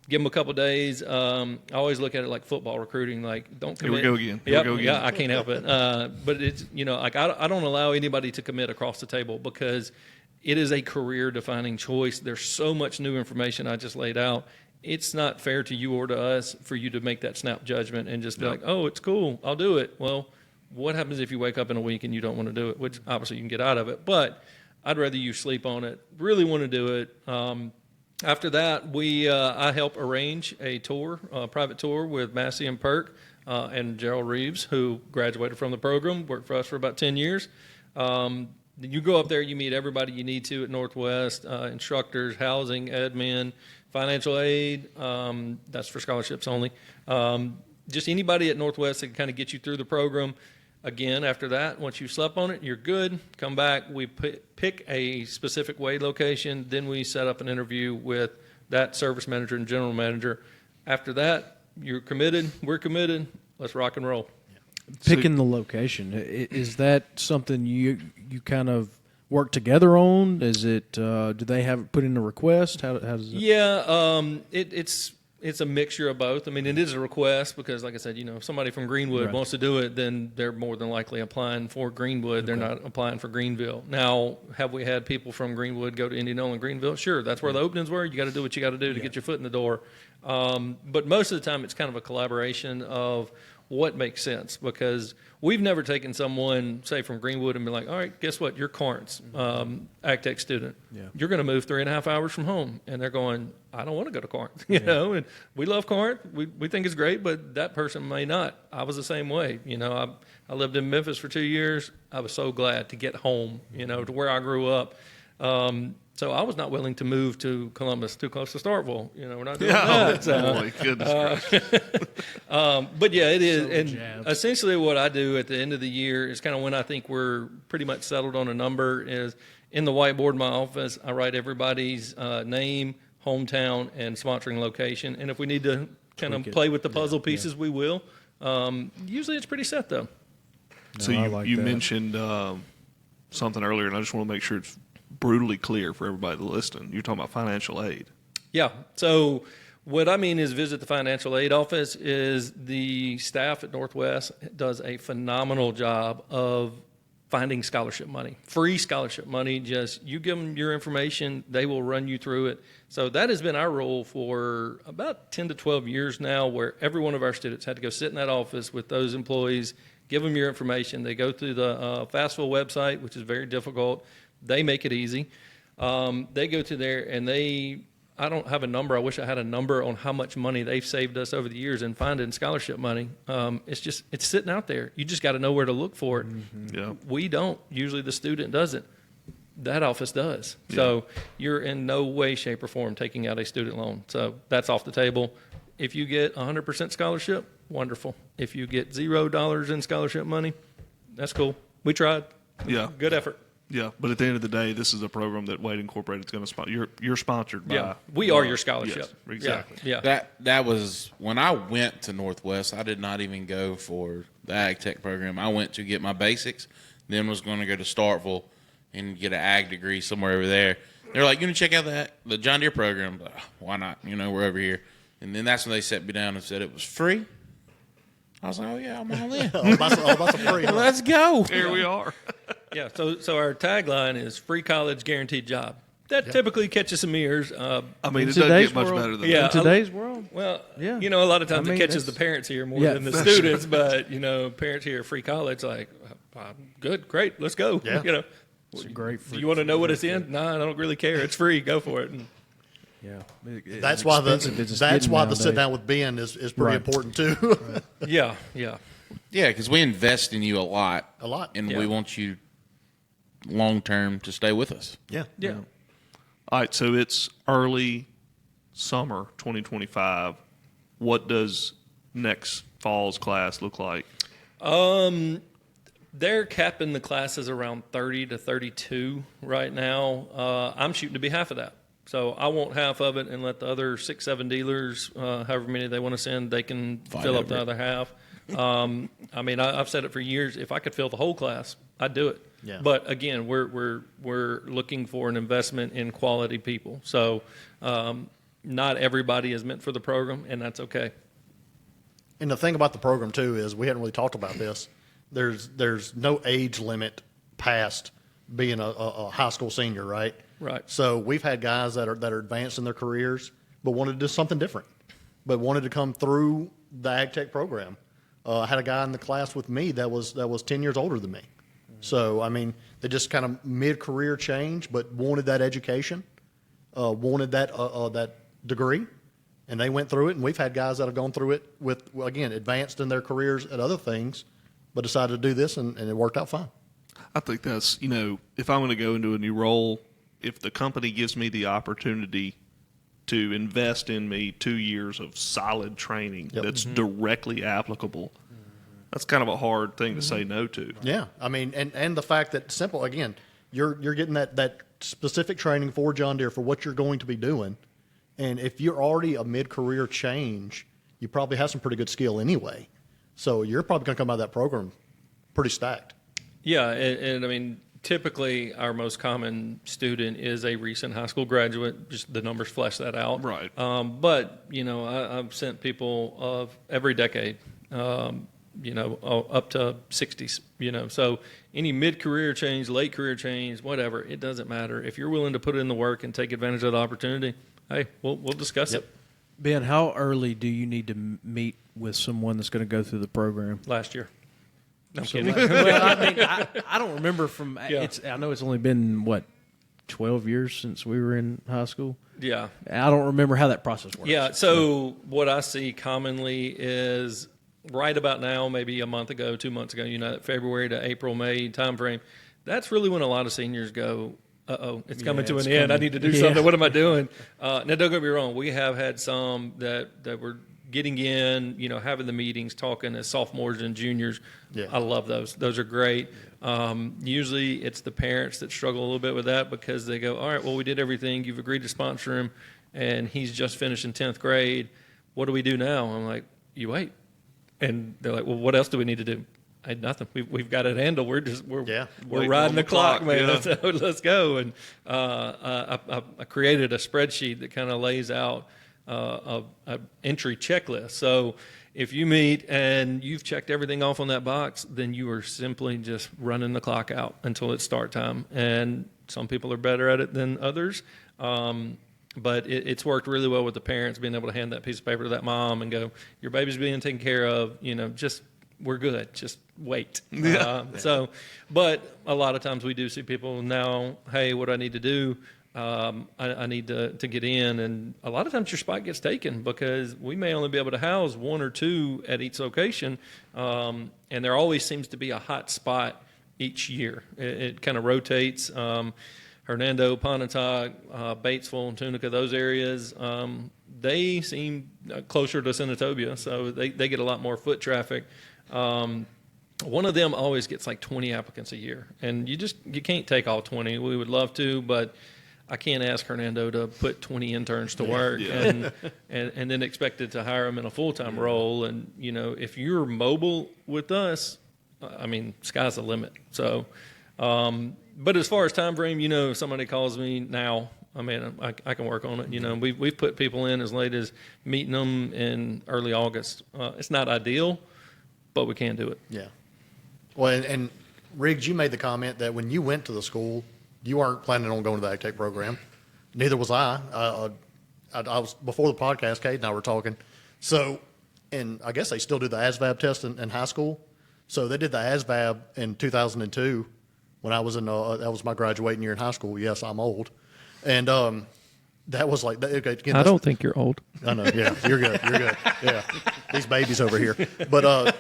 [SPEAKER 4] give them a couple days. I always look at it like football recruiting. Like, don't commit.
[SPEAKER 2] Here we go again.
[SPEAKER 4] Yep, yeah, I can't help it. But it's like I don't allow anybody to commit across the table because it is a career-defining choice. There's so much new information I just laid out. It's not fair to you or to us for you to make that snap judgment and just be like, oh, it's cool, I'll do it. Well, what happens if you wake up in a week and you don't want to do it? Which obviously you can get out of it, but I'd rather you sleep on it. Really want to do it. After that, I help arrange a tour, a private tour with Massey and Perk and Gerald Reeves, who graduated from the program, worked for us for about 10 years. You go up there, you meet everybody you need to at Northwest, instructors, housing, admin, financial aid, that's for scholarships only. Just anybody at Northwest that can kind of get you through the program. Again, after that, once you slept on it, you're good. Come back, we pick a specific Wade location, then we set up an interview with that service manager and general manager. After that, you're committed, we're committed, let's rock and roll.
[SPEAKER 1] Picking the location, is that something you kind of work together on? Is it do they have put in a request? How does it?
[SPEAKER 4] Yeah, it's it's a mixture of both. I mean, it is a request because, like I said, if somebody from Greenwood wants to do it, then they're more than likely applying for Greenwood. They're not applying for Greenville. Now, have we had people from Greenwood go to Indianola and Greenville? Sure, that's where the openings were. You got to do what you got to do to get your foot in the door. But most of the time, it's kind of a collaboration of what makes sense, because we've never taken someone, say, from Greenwood and be like, all right, guess what? You're Carnes, Ag Tech student. Yeah. You're going to move 3.5 hours from home. And they're going, I don't want to go to Corinth. You know, and we love Corinth. We think it's great, but that person may not. I was the same way. I lived in Memphis for 2 years. I was so glad to get home, to where I grew up. So I was not willing to move to Columbus, too close to Starkville. We're not doing that.
[SPEAKER 2] Oh, my goodness gracious.
[SPEAKER 4] But yeah, it is.
[SPEAKER 1] So
[SPEAKER 4] And
[SPEAKER 1] jabbed.
[SPEAKER 4] essentially what I do at the end of the year is kind of when I think we're pretty much settled on a number is in the whiteboard in my office, I write everybody's name, hometown, and sponsoring location. And if we need to kind of play with the puzzle pieces, we will. Usually it's pretty set, though.
[SPEAKER 2] So
[SPEAKER 1] I
[SPEAKER 2] you,
[SPEAKER 1] like
[SPEAKER 2] you
[SPEAKER 1] that.
[SPEAKER 2] mentioned something earlier, and I just want to make sure it's brutally clear for everybody to listen. You're talking about financial aid.
[SPEAKER 4] Yeah. So what I mean is visit the financial aid office is the staff at Northwest does a phenomenal job of finding scholarship money, free scholarship money. Just you give them your information, they will run you through it. So that has been our role for about 10 to 12 years now, where every one of our students had to go sit in that office with those employees, give them your information. They go through the FAFSA website, which is very difficult. They make it easy. They go to there and I don't have a number. I wish I had a number on how much money they've saved us over the years in finding scholarship money. It's sitting out there. You just got to know where to look for it.
[SPEAKER 2] Mm-hmm. Yeah.
[SPEAKER 4] We don't. Usually the student doesn't. That office does. Yeah. So you're in no way, shape, or form taking out a student loan. So that's off the table. If you get 100% scholarship, wonderful. If you get $0 in scholarship money, that's cool. We tried.
[SPEAKER 2] Yeah.
[SPEAKER 4] Good effort.
[SPEAKER 2] Yeah, but at the end of the day, this is a program that Wade Incorporated is going to sponsor. You're sponsored by.
[SPEAKER 4] Yeah, we are your scholarship.
[SPEAKER 2] Yes, exactly.
[SPEAKER 4] Yeah.
[SPEAKER 5] That was when I went to Northwest. I did not even go for the Ag Tech program. I went to get my basics, then was going to go to Starkville and get an ag degree somewhere over there. They're like, "You want to check out the John Deere program?" But, why not? We're over here. And then that's when they set me down and said it was free. I was like, "Oh yeah, I'm all in.
[SPEAKER 3] all about the free.
[SPEAKER 5] Let's go."
[SPEAKER 2] Here we are.
[SPEAKER 4] Yeah, so our tagline is free college, guaranteed job. That typically catches some ears.
[SPEAKER 2] I mean,
[SPEAKER 1] In
[SPEAKER 2] it doesn't
[SPEAKER 1] today's
[SPEAKER 2] get much
[SPEAKER 1] world-
[SPEAKER 2] better than
[SPEAKER 4] Yeah.
[SPEAKER 1] In
[SPEAKER 2] that.
[SPEAKER 1] today's world,
[SPEAKER 4] Well,
[SPEAKER 1] Yeah.
[SPEAKER 4] a lot of times
[SPEAKER 1] I mean,
[SPEAKER 4] it catches the
[SPEAKER 1] that's-
[SPEAKER 4] parents here more
[SPEAKER 1] Yeah,
[SPEAKER 4] than the
[SPEAKER 1] for
[SPEAKER 4] students, but, parents here, free college, like, good, great, let's go.
[SPEAKER 3] Yeah.
[SPEAKER 1] it's a great.
[SPEAKER 4] Do you want to know what it's in? No, I don't really care. It's free. Go for it. And
[SPEAKER 1] Yeah,
[SPEAKER 3] That's why the sit down with Ben is pretty
[SPEAKER 1] Right.
[SPEAKER 3] important too.
[SPEAKER 4] yeah.
[SPEAKER 5] Yeah, because we invest in you a lot.
[SPEAKER 3] A lot.
[SPEAKER 5] And
[SPEAKER 4] Yeah.
[SPEAKER 5] we want you long term to stay with us.
[SPEAKER 3] Yeah.
[SPEAKER 2] All right, so it's early summer 2025. What does next fall's class look like?
[SPEAKER 4] They're capping the classes around 30 to 32 right now. I'm shooting to be half of that. So I want half of it and let the other 6, 7 dealers, however many they want to send, they can fill up the other half. I've said it for years. If I could fill the whole class, I'd do it.
[SPEAKER 3] Yeah.
[SPEAKER 4] But again, we're looking for an investment in quality people. So not everybody is meant for the program, and that's okay.
[SPEAKER 3] And the thing about the program too is we hadn't really talked about this. There's no age limit past being a high school senior, right?
[SPEAKER 4] Right.
[SPEAKER 3] So we've had guys that are advanced in their careers, but wanted to do something different, but wanted to come through the Ag Tech program. I had a guy in the class with me that was 10 years older than me. So they just kind of mid-career change, but wanted that education, wanted that degree, and they went through it. And we've had guys that have gone through it with, again, advanced in their careers at other things, but decided to do this, and it worked out fine.
[SPEAKER 2] I think that's, if I'm going to go into a new role, if the company gives me the opportunity to invest in me 2 years of solid training that's directly applicable, that's kind of a hard thing to say no to.
[SPEAKER 3] Yeah, and the fact that simple again, you're getting that specific training for John Deere for what you're going to be doing, and if you're already a mid-career change, you probably have some pretty good skill anyway. So you're probably going to come out of that program pretty stacked.
[SPEAKER 4] Yeah, and typically our most common student is a recent high school graduate. Just the numbers flesh that out.
[SPEAKER 2] Right.
[SPEAKER 4] But, I've sent people of every decade, up to 60s, So any mid-career change, late career change, whatever, it doesn't matter. If you're willing to put in the work and take advantage of the opportunity, hey, we'll discuss it.
[SPEAKER 1] Ben, how early do you need to meet with someone that's going to go through the program?
[SPEAKER 4] Last year. I'm
[SPEAKER 1] So,
[SPEAKER 4] kidding.
[SPEAKER 1] well, I mean, I don't remember from.
[SPEAKER 4] Yeah.
[SPEAKER 1] I know it's only been 12 years since we were in high school.
[SPEAKER 4] Yeah.
[SPEAKER 1] I don't remember how that process works.
[SPEAKER 4] Yeah, so what I see commonly is right about now, maybe a month ago, 2 months ago, that February to April, May timeframe, that's really when a lot of seniors go, it's coming to an end. I need to do something. What am I doing? Now, don't get me wrong. We have had some that were getting in, having the meetings, talking as sophomores and juniors.
[SPEAKER 3] Yeah.
[SPEAKER 4] I love those. Those are great. Usually it's the parents that struggle a little bit with that because they go, all right, well, we did everything. You've agreed to sponsor him, and he's just finished in 10th grade. What do we do now? I'm like, you wait. And they're like, well, what else do we need to do? Nothing. We've got it handled. We're riding the clock, man.
[SPEAKER 2] Yeah.
[SPEAKER 4] Let's go. And I created a spreadsheet that kind of lays out a entry checklist. So if you meet and you've checked everything off on that box, then you are simply just running the clock out until it's start time. And some people are better at it than others. But it's worked really well with the parents being able to hand that piece of paper to that mom and go, your baby's being taken care of, we're good. Just wait.
[SPEAKER 2] Yeah.
[SPEAKER 4] But a lot of times we do see people now, hey, what do I need to do? I need to get in. And a lot of times your spot gets taken because we may only be able to house one or two at each location. And there always seems to be a hot spot each year. It kind of rotates. Hernando, Pontotoc, Batesville, Tunica, those areas, they seem closer to Senatobia, so they get a lot more foot traffic. One of them always gets like 20 applicants a year, and you can't take all 20. We would love to, but I can't ask Hernando to put 20 interns to work and then expect it to hire them in a full-time role. And, if you're mobile with us, sky's the limit. So, but as far as time frame, if somebody calls me now, I can work on it. We've put people in as late as meeting them in early August. It's not ideal, but we can do it.
[SPEAKER 3] Yeah. Well, and Riggs, you made the comment that when you went to the school, you weren't planning on going to the Ag Tech program. Neither was I. I was before the podcast. Kate and I were talking. So, and I guess they still do the ASVAB test in high school. So they did the ASVAB in 2002 when I was that was my graduating year in high school. Yes, I'm old, and that was like okay. Again,
[SPEAKER 4] I don't think you're old.
[SPEAKER 3] I know. Yeah, you're good. You're good. Yeah, these babies over here. But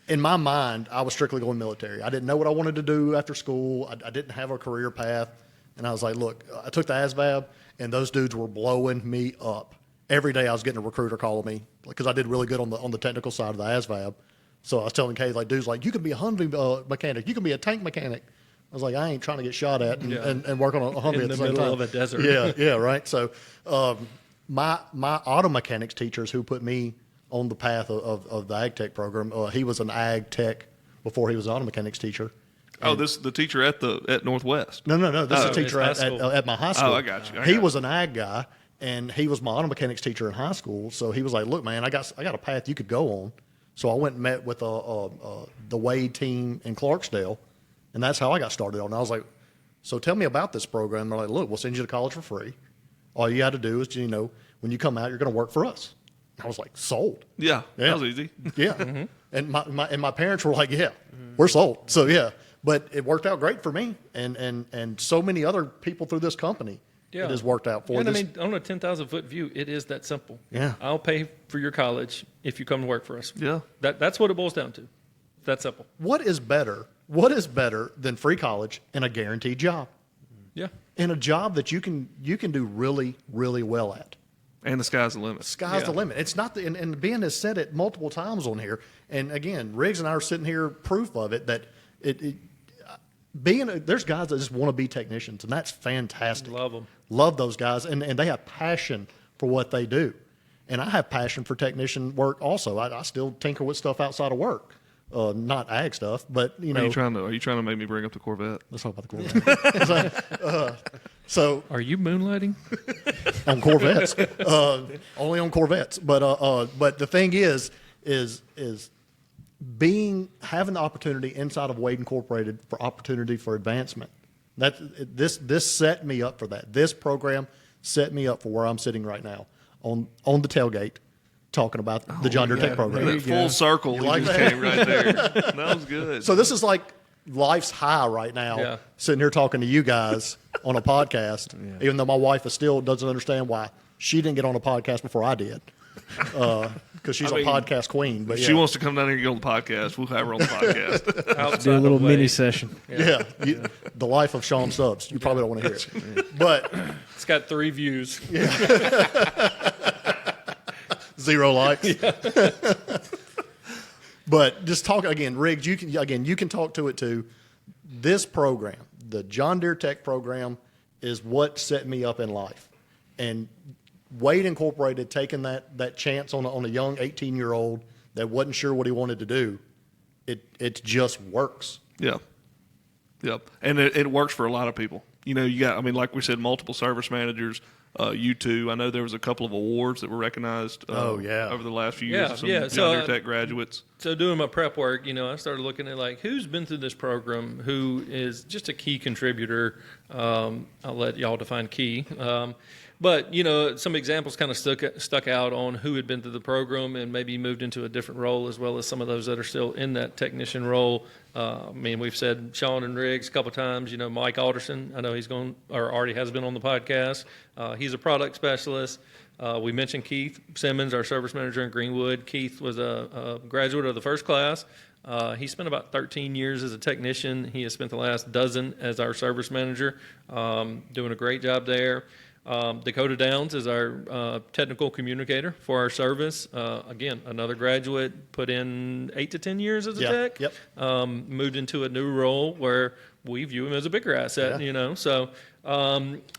[SPEAKER 3] in my mind, I was strictly going military. I didn't know what I wanted to do after school. I didn't have a career path, and I was like, look, I took the ASVAB, and those dudes were blowing me up. Every day I was getting a recruiter calling me because I did really good on the technical side of the ASVAB. So I was telling Kay, like, dudes, like, you can be a Humvee mechanic. You can be a tank mechanic. I was like, I ain't trying to get shot at and work on a Humvee at the same time.
[SPEAKER 4] In the middle of a desert.
[SPEAKER 3] Yeah, right. So my auto mechanics teachers who put me on the path of the Ag Tech program, he was an Ag Tech before he was an auto mechanics teacher.
[SPEAKER 2] Oh, this is the teacher at Northwest.
[SPEAKER 3] No. This is a teacher at my high school.
[SPEAKER 2] Oh, I got you.
[SPEAKER 3] He was an Ag guy, and he was my auto mechanics teacher in high school. So he was like, look, man, I got a path you could go on. So I went and met with the Wade team in Clarksdale, and that's how I got started on it. I was like, so tell me about this program. They're like, look, we'll send you to college for free. All you got to do is, when you come out, you're going to work for us. I was like, sold.
[SPEAKER 2] Yeah. That was easy.
[SPEAKER 3] Yeah. Mm-hmm. And my parents were like, yeah, we're sold. So, yeah. But it worked out great for me and so many other people through this company. Yeah. It has worked out for us.
[SPEAKER 4] On a 10,000-foot view, it is that simple.
[SPEAKER 3] Yeah.
[SPEAKER 4] I'll pay for your college if you come to work for us.
[SPEAKER 2] Yeah.
[SPEAKER 4] That's what it boils down to. That simple.
[SPEAKER 3] What is better than free college and a guaranteed job?
[SPEAKER 4] Yeah.
[SPEAKER 3] And a job that you can do really, really well at.
[SPEAKER 2] And the sky's the limit.
[SPEAKER 3] Sky's the limit. It's not and Ben has said it multiple times on here. And again, Riggs and I are sitting here proof of it that there's guys that just want to be technicians, and that's fantastic.
[SPEAKER 4] Love them.
[SPEAKER 3] Love those guys, and they have passion for what they do. And I have passion for technician work also. I still tinker with stuff outside of work. not ag stuff, but
[SPEAKER 2] Are you trying to make me bring up the Corvette?
[SPEAKER 3] let's talk about the Corvette. So
[SPEAKER 4] Are you moonlighting?
[SPEAKER 3] on Corvettes, only on Corvettes. But the thing is having the opportunity inside of Wade Incorporated for opportunity for advancement. This set me up for that. This program set me up for where I'm sitting right now on the tailgate, talking about the John Deere Tech program.
[SPEAKER 2] That full circle we
[SPEAKER 3] like
[SPEAKER 2] just
[SPEAKER 3] that?
[SPEAKER 2] came right there. That was good.
[SPEAKER 3] So this is like life's high right now,
[SPEAKER 4] Yeah.
[SPEAKER 3] sitting here talking to you guys on a podcast, even though my wife still doesn't understand why she didn't get on a podcast before I did, because she's a podcast queen. But
[SPEAKER 2] If she wants to come down here and get on the podcast, we'll have her on the podcast.
[SPEAKER 4] Outside
[SPEAKER 1] Do a little
[SPEAKER 4] the way.
[SPEAKER 1] mini session.
[SPEAKER 3] the life of Sean Stubbs. You probably don't want to hear it, but
[SPEAKER 4] It's got 3 views.
[SPEAKER 3] 0 likes. But just talk again, Riggs. You can talk to it too. This program, the John Deere Tech program, is what set me up in life. And Wade Incorporated taking that chance on a young 18-year-old that wasn't sure what he wanted to do. It just works.
[SPEAKER 2] Yeah. Yep. And it works for a lot of people. You know, like we said, multiple service managers. You two, I know there was a couple of awards that were recognized. Over the last few years.
[SPEAKER 4] Yeah,
[SPEAKER 2] of some John Deere Tech graduates.
[SPEAKER 4] So doing my prep work, I started looking at who's been through this program, who is just a key contributor. I'll let y'all define key. But some examples kind of stuck out on who had been through the program and maybe moved into a different role, as well as some of those that are still in that technician role. We've said Sean and Riggs a couple times. Mike Alderson, I know he's gone or already has been on the podcast. He's a product specialist. We mentioned Keith Simmons, our service manager in Greenwood. Keith was a graduate of the first class. He spent about 13 years as a technician. He has spent the last dozen as our service manager, doing a great job there. Dakota Downs is our technical communicator for our service. Again, another graduate, put in 8 to 10 years as a tech.
[SPEAKER 3] Yep.
[SPEAKER 4] Moved into a new role where we view him as a bigger asset, So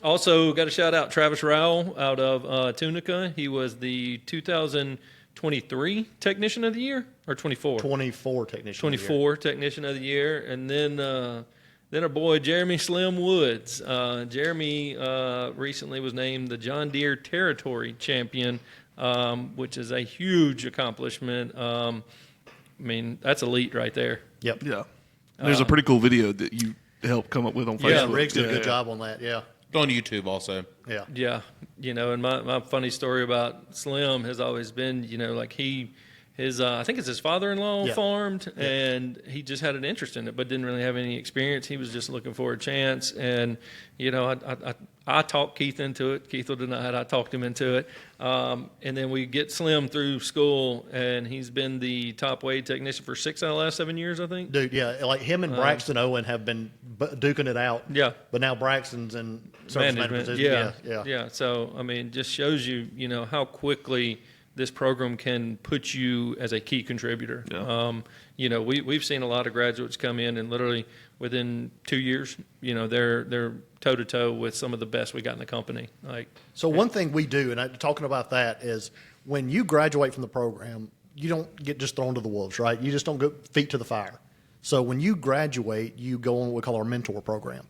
[SPEAKER 4] also got to shout out Travis Rowell out of Tunica. He was the 2023 Technician of the Year, or 24?
[SPEAKER 3] 24 technician.
[SPEAKER 4] 24 Technician of the Year. And then our boy Jeremy Slim Woods. Jeremy recently was named the John Deere Territory Champion, which is a huge accomplishment. That's elite right there.
[SPEAKER 3] Yep.
[SPEAKER 2] Yeah. There's a pretty cool video that you helped come up with on Facebook.
[SPEAKER 3] Yeah, Riggs did a good job on that. Yeah.
[SPEAKER 5] On YouTube also.
[SPEAKER 3] Yeah.
[SPEAKER 4] Yeah. And my funny story about Slim has always been, his I think it's his father-in-law farmed, and he just had an interest in it, but didn't really have any experience. He was just looking for a chance, and I talked Keith into it. Keith will deny it. I talked him into it, and then we get Slim through school, and he's been the top Wade technician for 6 out of the last 7 years, I think.
[SPEAKER 3] Dude, yeah, like him and Braxton Owen have been duking it out.
[SPEAKER 4] Yeah.
[SPEAKER 3] But now Braxton's in service management.
[SPEAKER 4] Yeah. So just shows you, how quickly this program can put you as a key contributor.
[SPEAKER 2] Yeah.
[SPEAKER 4] We've seen a lot of graduates come in and literally within 2 years, they're toe to toe with some of the best we got in the company.
[SPEAKER 3] So one thing we do, and talking about that, is when you graduate from the program, you don't get just thrown to the wolves, right? You just don't go feet to the fire. So when you graduate, you go on what we call our mentor program.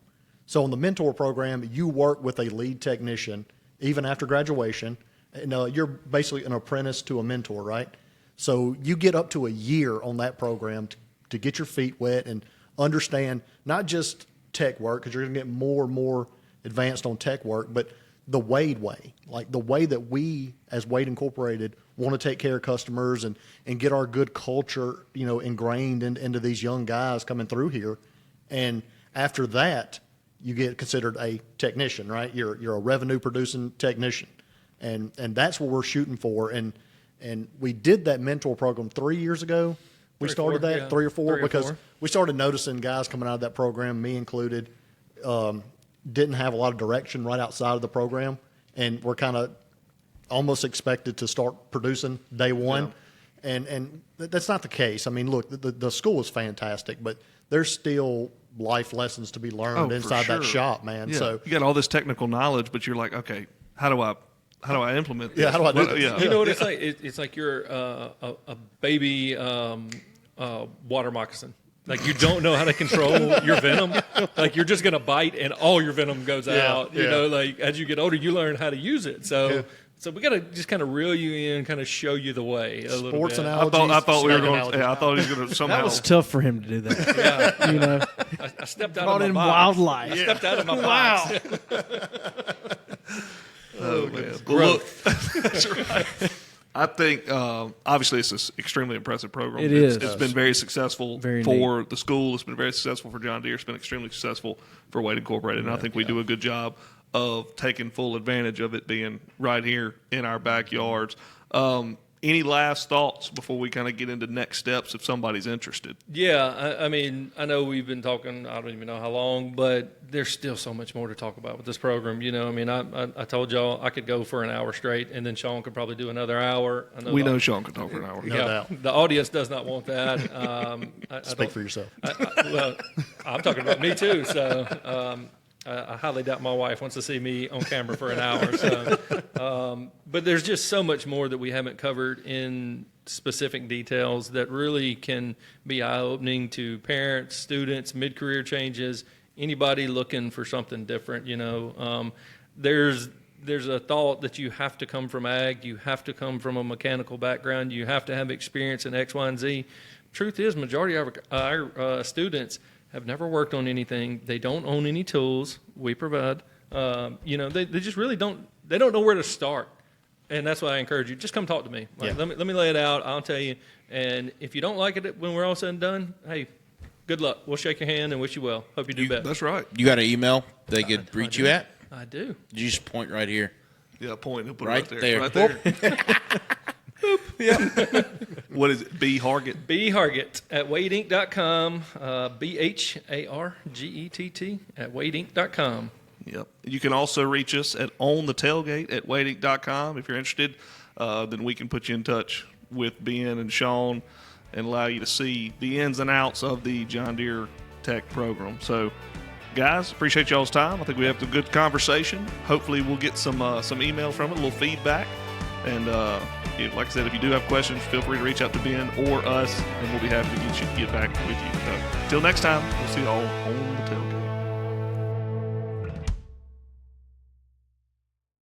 [SPEAKER 3] So in the mentor program, you work with a lead technician even after graduation. And you're basically an apprentice to a mentor, right? So you get up to a year on that program to get your feet wet and understand not just tech work, because you're going to get more and more advanced on tech work, but the Wade way, like the way that we as Wade Incorporated want to take care of customers and get our good culture, ingrained into these young guys coming through here. And after that, you get considered a technician, right? You're a revenue producing technician. And that's what we're shooting for. And we did that mentor program 3 years ago. We started that,
[SPEAKER 4] yeah.
[SPEAKER 3] 3 or 4, because
[SPEAKER 4] 4.
[SPEAKER 3] we started noticing guys coming out of that program, me included, didn't have a lot of direction right outside of the program. And we're kind of almost expected to start producing day one. Yeah. And that's not the case. Look, the school is fantastic, but there's still life lessons to be learned inside that shop, man.
[SPEAKER 2] Yeah.
[SPEAKER 3] So
[SPEAKER 2] you got all this technical knowledge, but you're like, okay, how do I implement this?
[SPEAKER 3] Yeah, how do I do this?
[SPEAKER 4] You know what it's like? It's like you're a baby water moccasin. Like, you don't know how to control your venom. Like, you're just going to bite and all your venom goes out. You know, like, as you get older, you learn how to use it. So we got to just kind of reel you in, kind of show you the way a little
[SPEAKER 3] Sports
[SPEAKER 4] bit.
[SPEAKER 3] analogies.
[SPEAKER 2] I thought we were
[SPEAKER 3] snake
[SPEAKER 2] going.
[SPEAKER 3] analogies.
[SPEAKER 2] Yeah, I thought he was going to somehow.
[SPEAKER 1] That was tough for him to do that.
[SPEAKER 4] Yeah.
[SPEAKER 1] You know,
[SPEAKER 4] I stepped out
[SPEAKER 1] brought
[SPEAKER 4] of
[SPEAKER 1] in
[SPEAKER 4] my box.
[SPEAKER 1] wildlife.
[SPEAKER 4] I stepped out of my box.
[SPEAKER 2] Oh, man. Well, look, that's right. I think obviously it's an extremely impressive program.
[SPEAKER 1] It is.
[SPEAKER 2] It's been very successful
[SPEAKER 1] Very
[SPEAKER 2] for the school. It's been very successful for John Deere. It's been extremely successful for Wade Incorporated. And I think we do a good job of taking full advantage of it being right here in our backyards. Any last thoughts before we kind of get into next steps if somebody's interested?
[SPEAKER 4] Yeah, I mean, I know we've been talking, I don't even know how long, but there's still so much more to talk about with this program. You know, I mean, I told y'all I could go for an hour straight, and then Sean could probably do another hour.
[SPEAKER 2] We know Sean can talk for an hour.
[SPEAKER 3] No doubt.
[SPEAKER 4] The audience does not want that.
[SPEAKER 3] Speak for yourself.
[SPEAKER 4] Well, I'm talking about me too, so I highly doubt my wife wants to see me on camera for an hour. So, but there's just so much more that we haven't covered in specific details that really can be eye-opening to parents, students, mid-career changes, anybody looking for something different. You know, there's a thought that you have to come from ag, you have to come from a mechanical background, you have to have experience in X, Y, and Z. Truth is, majority of our students have never worked on anything. They don't own any tools. We provide. You know, they just really don't. They don't know where to start, and that's why I encourage you. Just come talk to me. Like, let me lay it out. I'll tell you. And if you don't like it when we're all said and done, hey, good luck. We'll shake your hand and wish you well. Hope you do better.
[SPEAKER 2] That's right.
[SPEAKER 5] You got an email they could reach you at?
[SPEAKER 4] I do.
[SPEAKER 5] You just point right here.
[SPEAKER 2] Yeah, point. He'll put
[SPEAKER 5] Right
[SPEAKER 2] it
[SPEAKER 5] there.
[SPEAKER 2] right there. Yeah. What is it? B. Hargett?
[SPEAKER 4] B. Hargett at wadeinc.com. BHARGETT at wadeinc.com.
[SPEAKER 2] Yep. You can also reach us at On The Tailgate at wadeinc.com. If you're interested, then we can put you in touch with Ben and Sean and allow you to see the ins and outs of the John Deere Tech program. So, guys, appreciate y'all's time. I think we have a good conversation. Hopefully we'll get some email from it, a little feedback. And like I said, if you do have questions, feel free to reach out to Ben or us, and we'll be happy to get back with you. So, till next time, we'll see you all on the tailgate.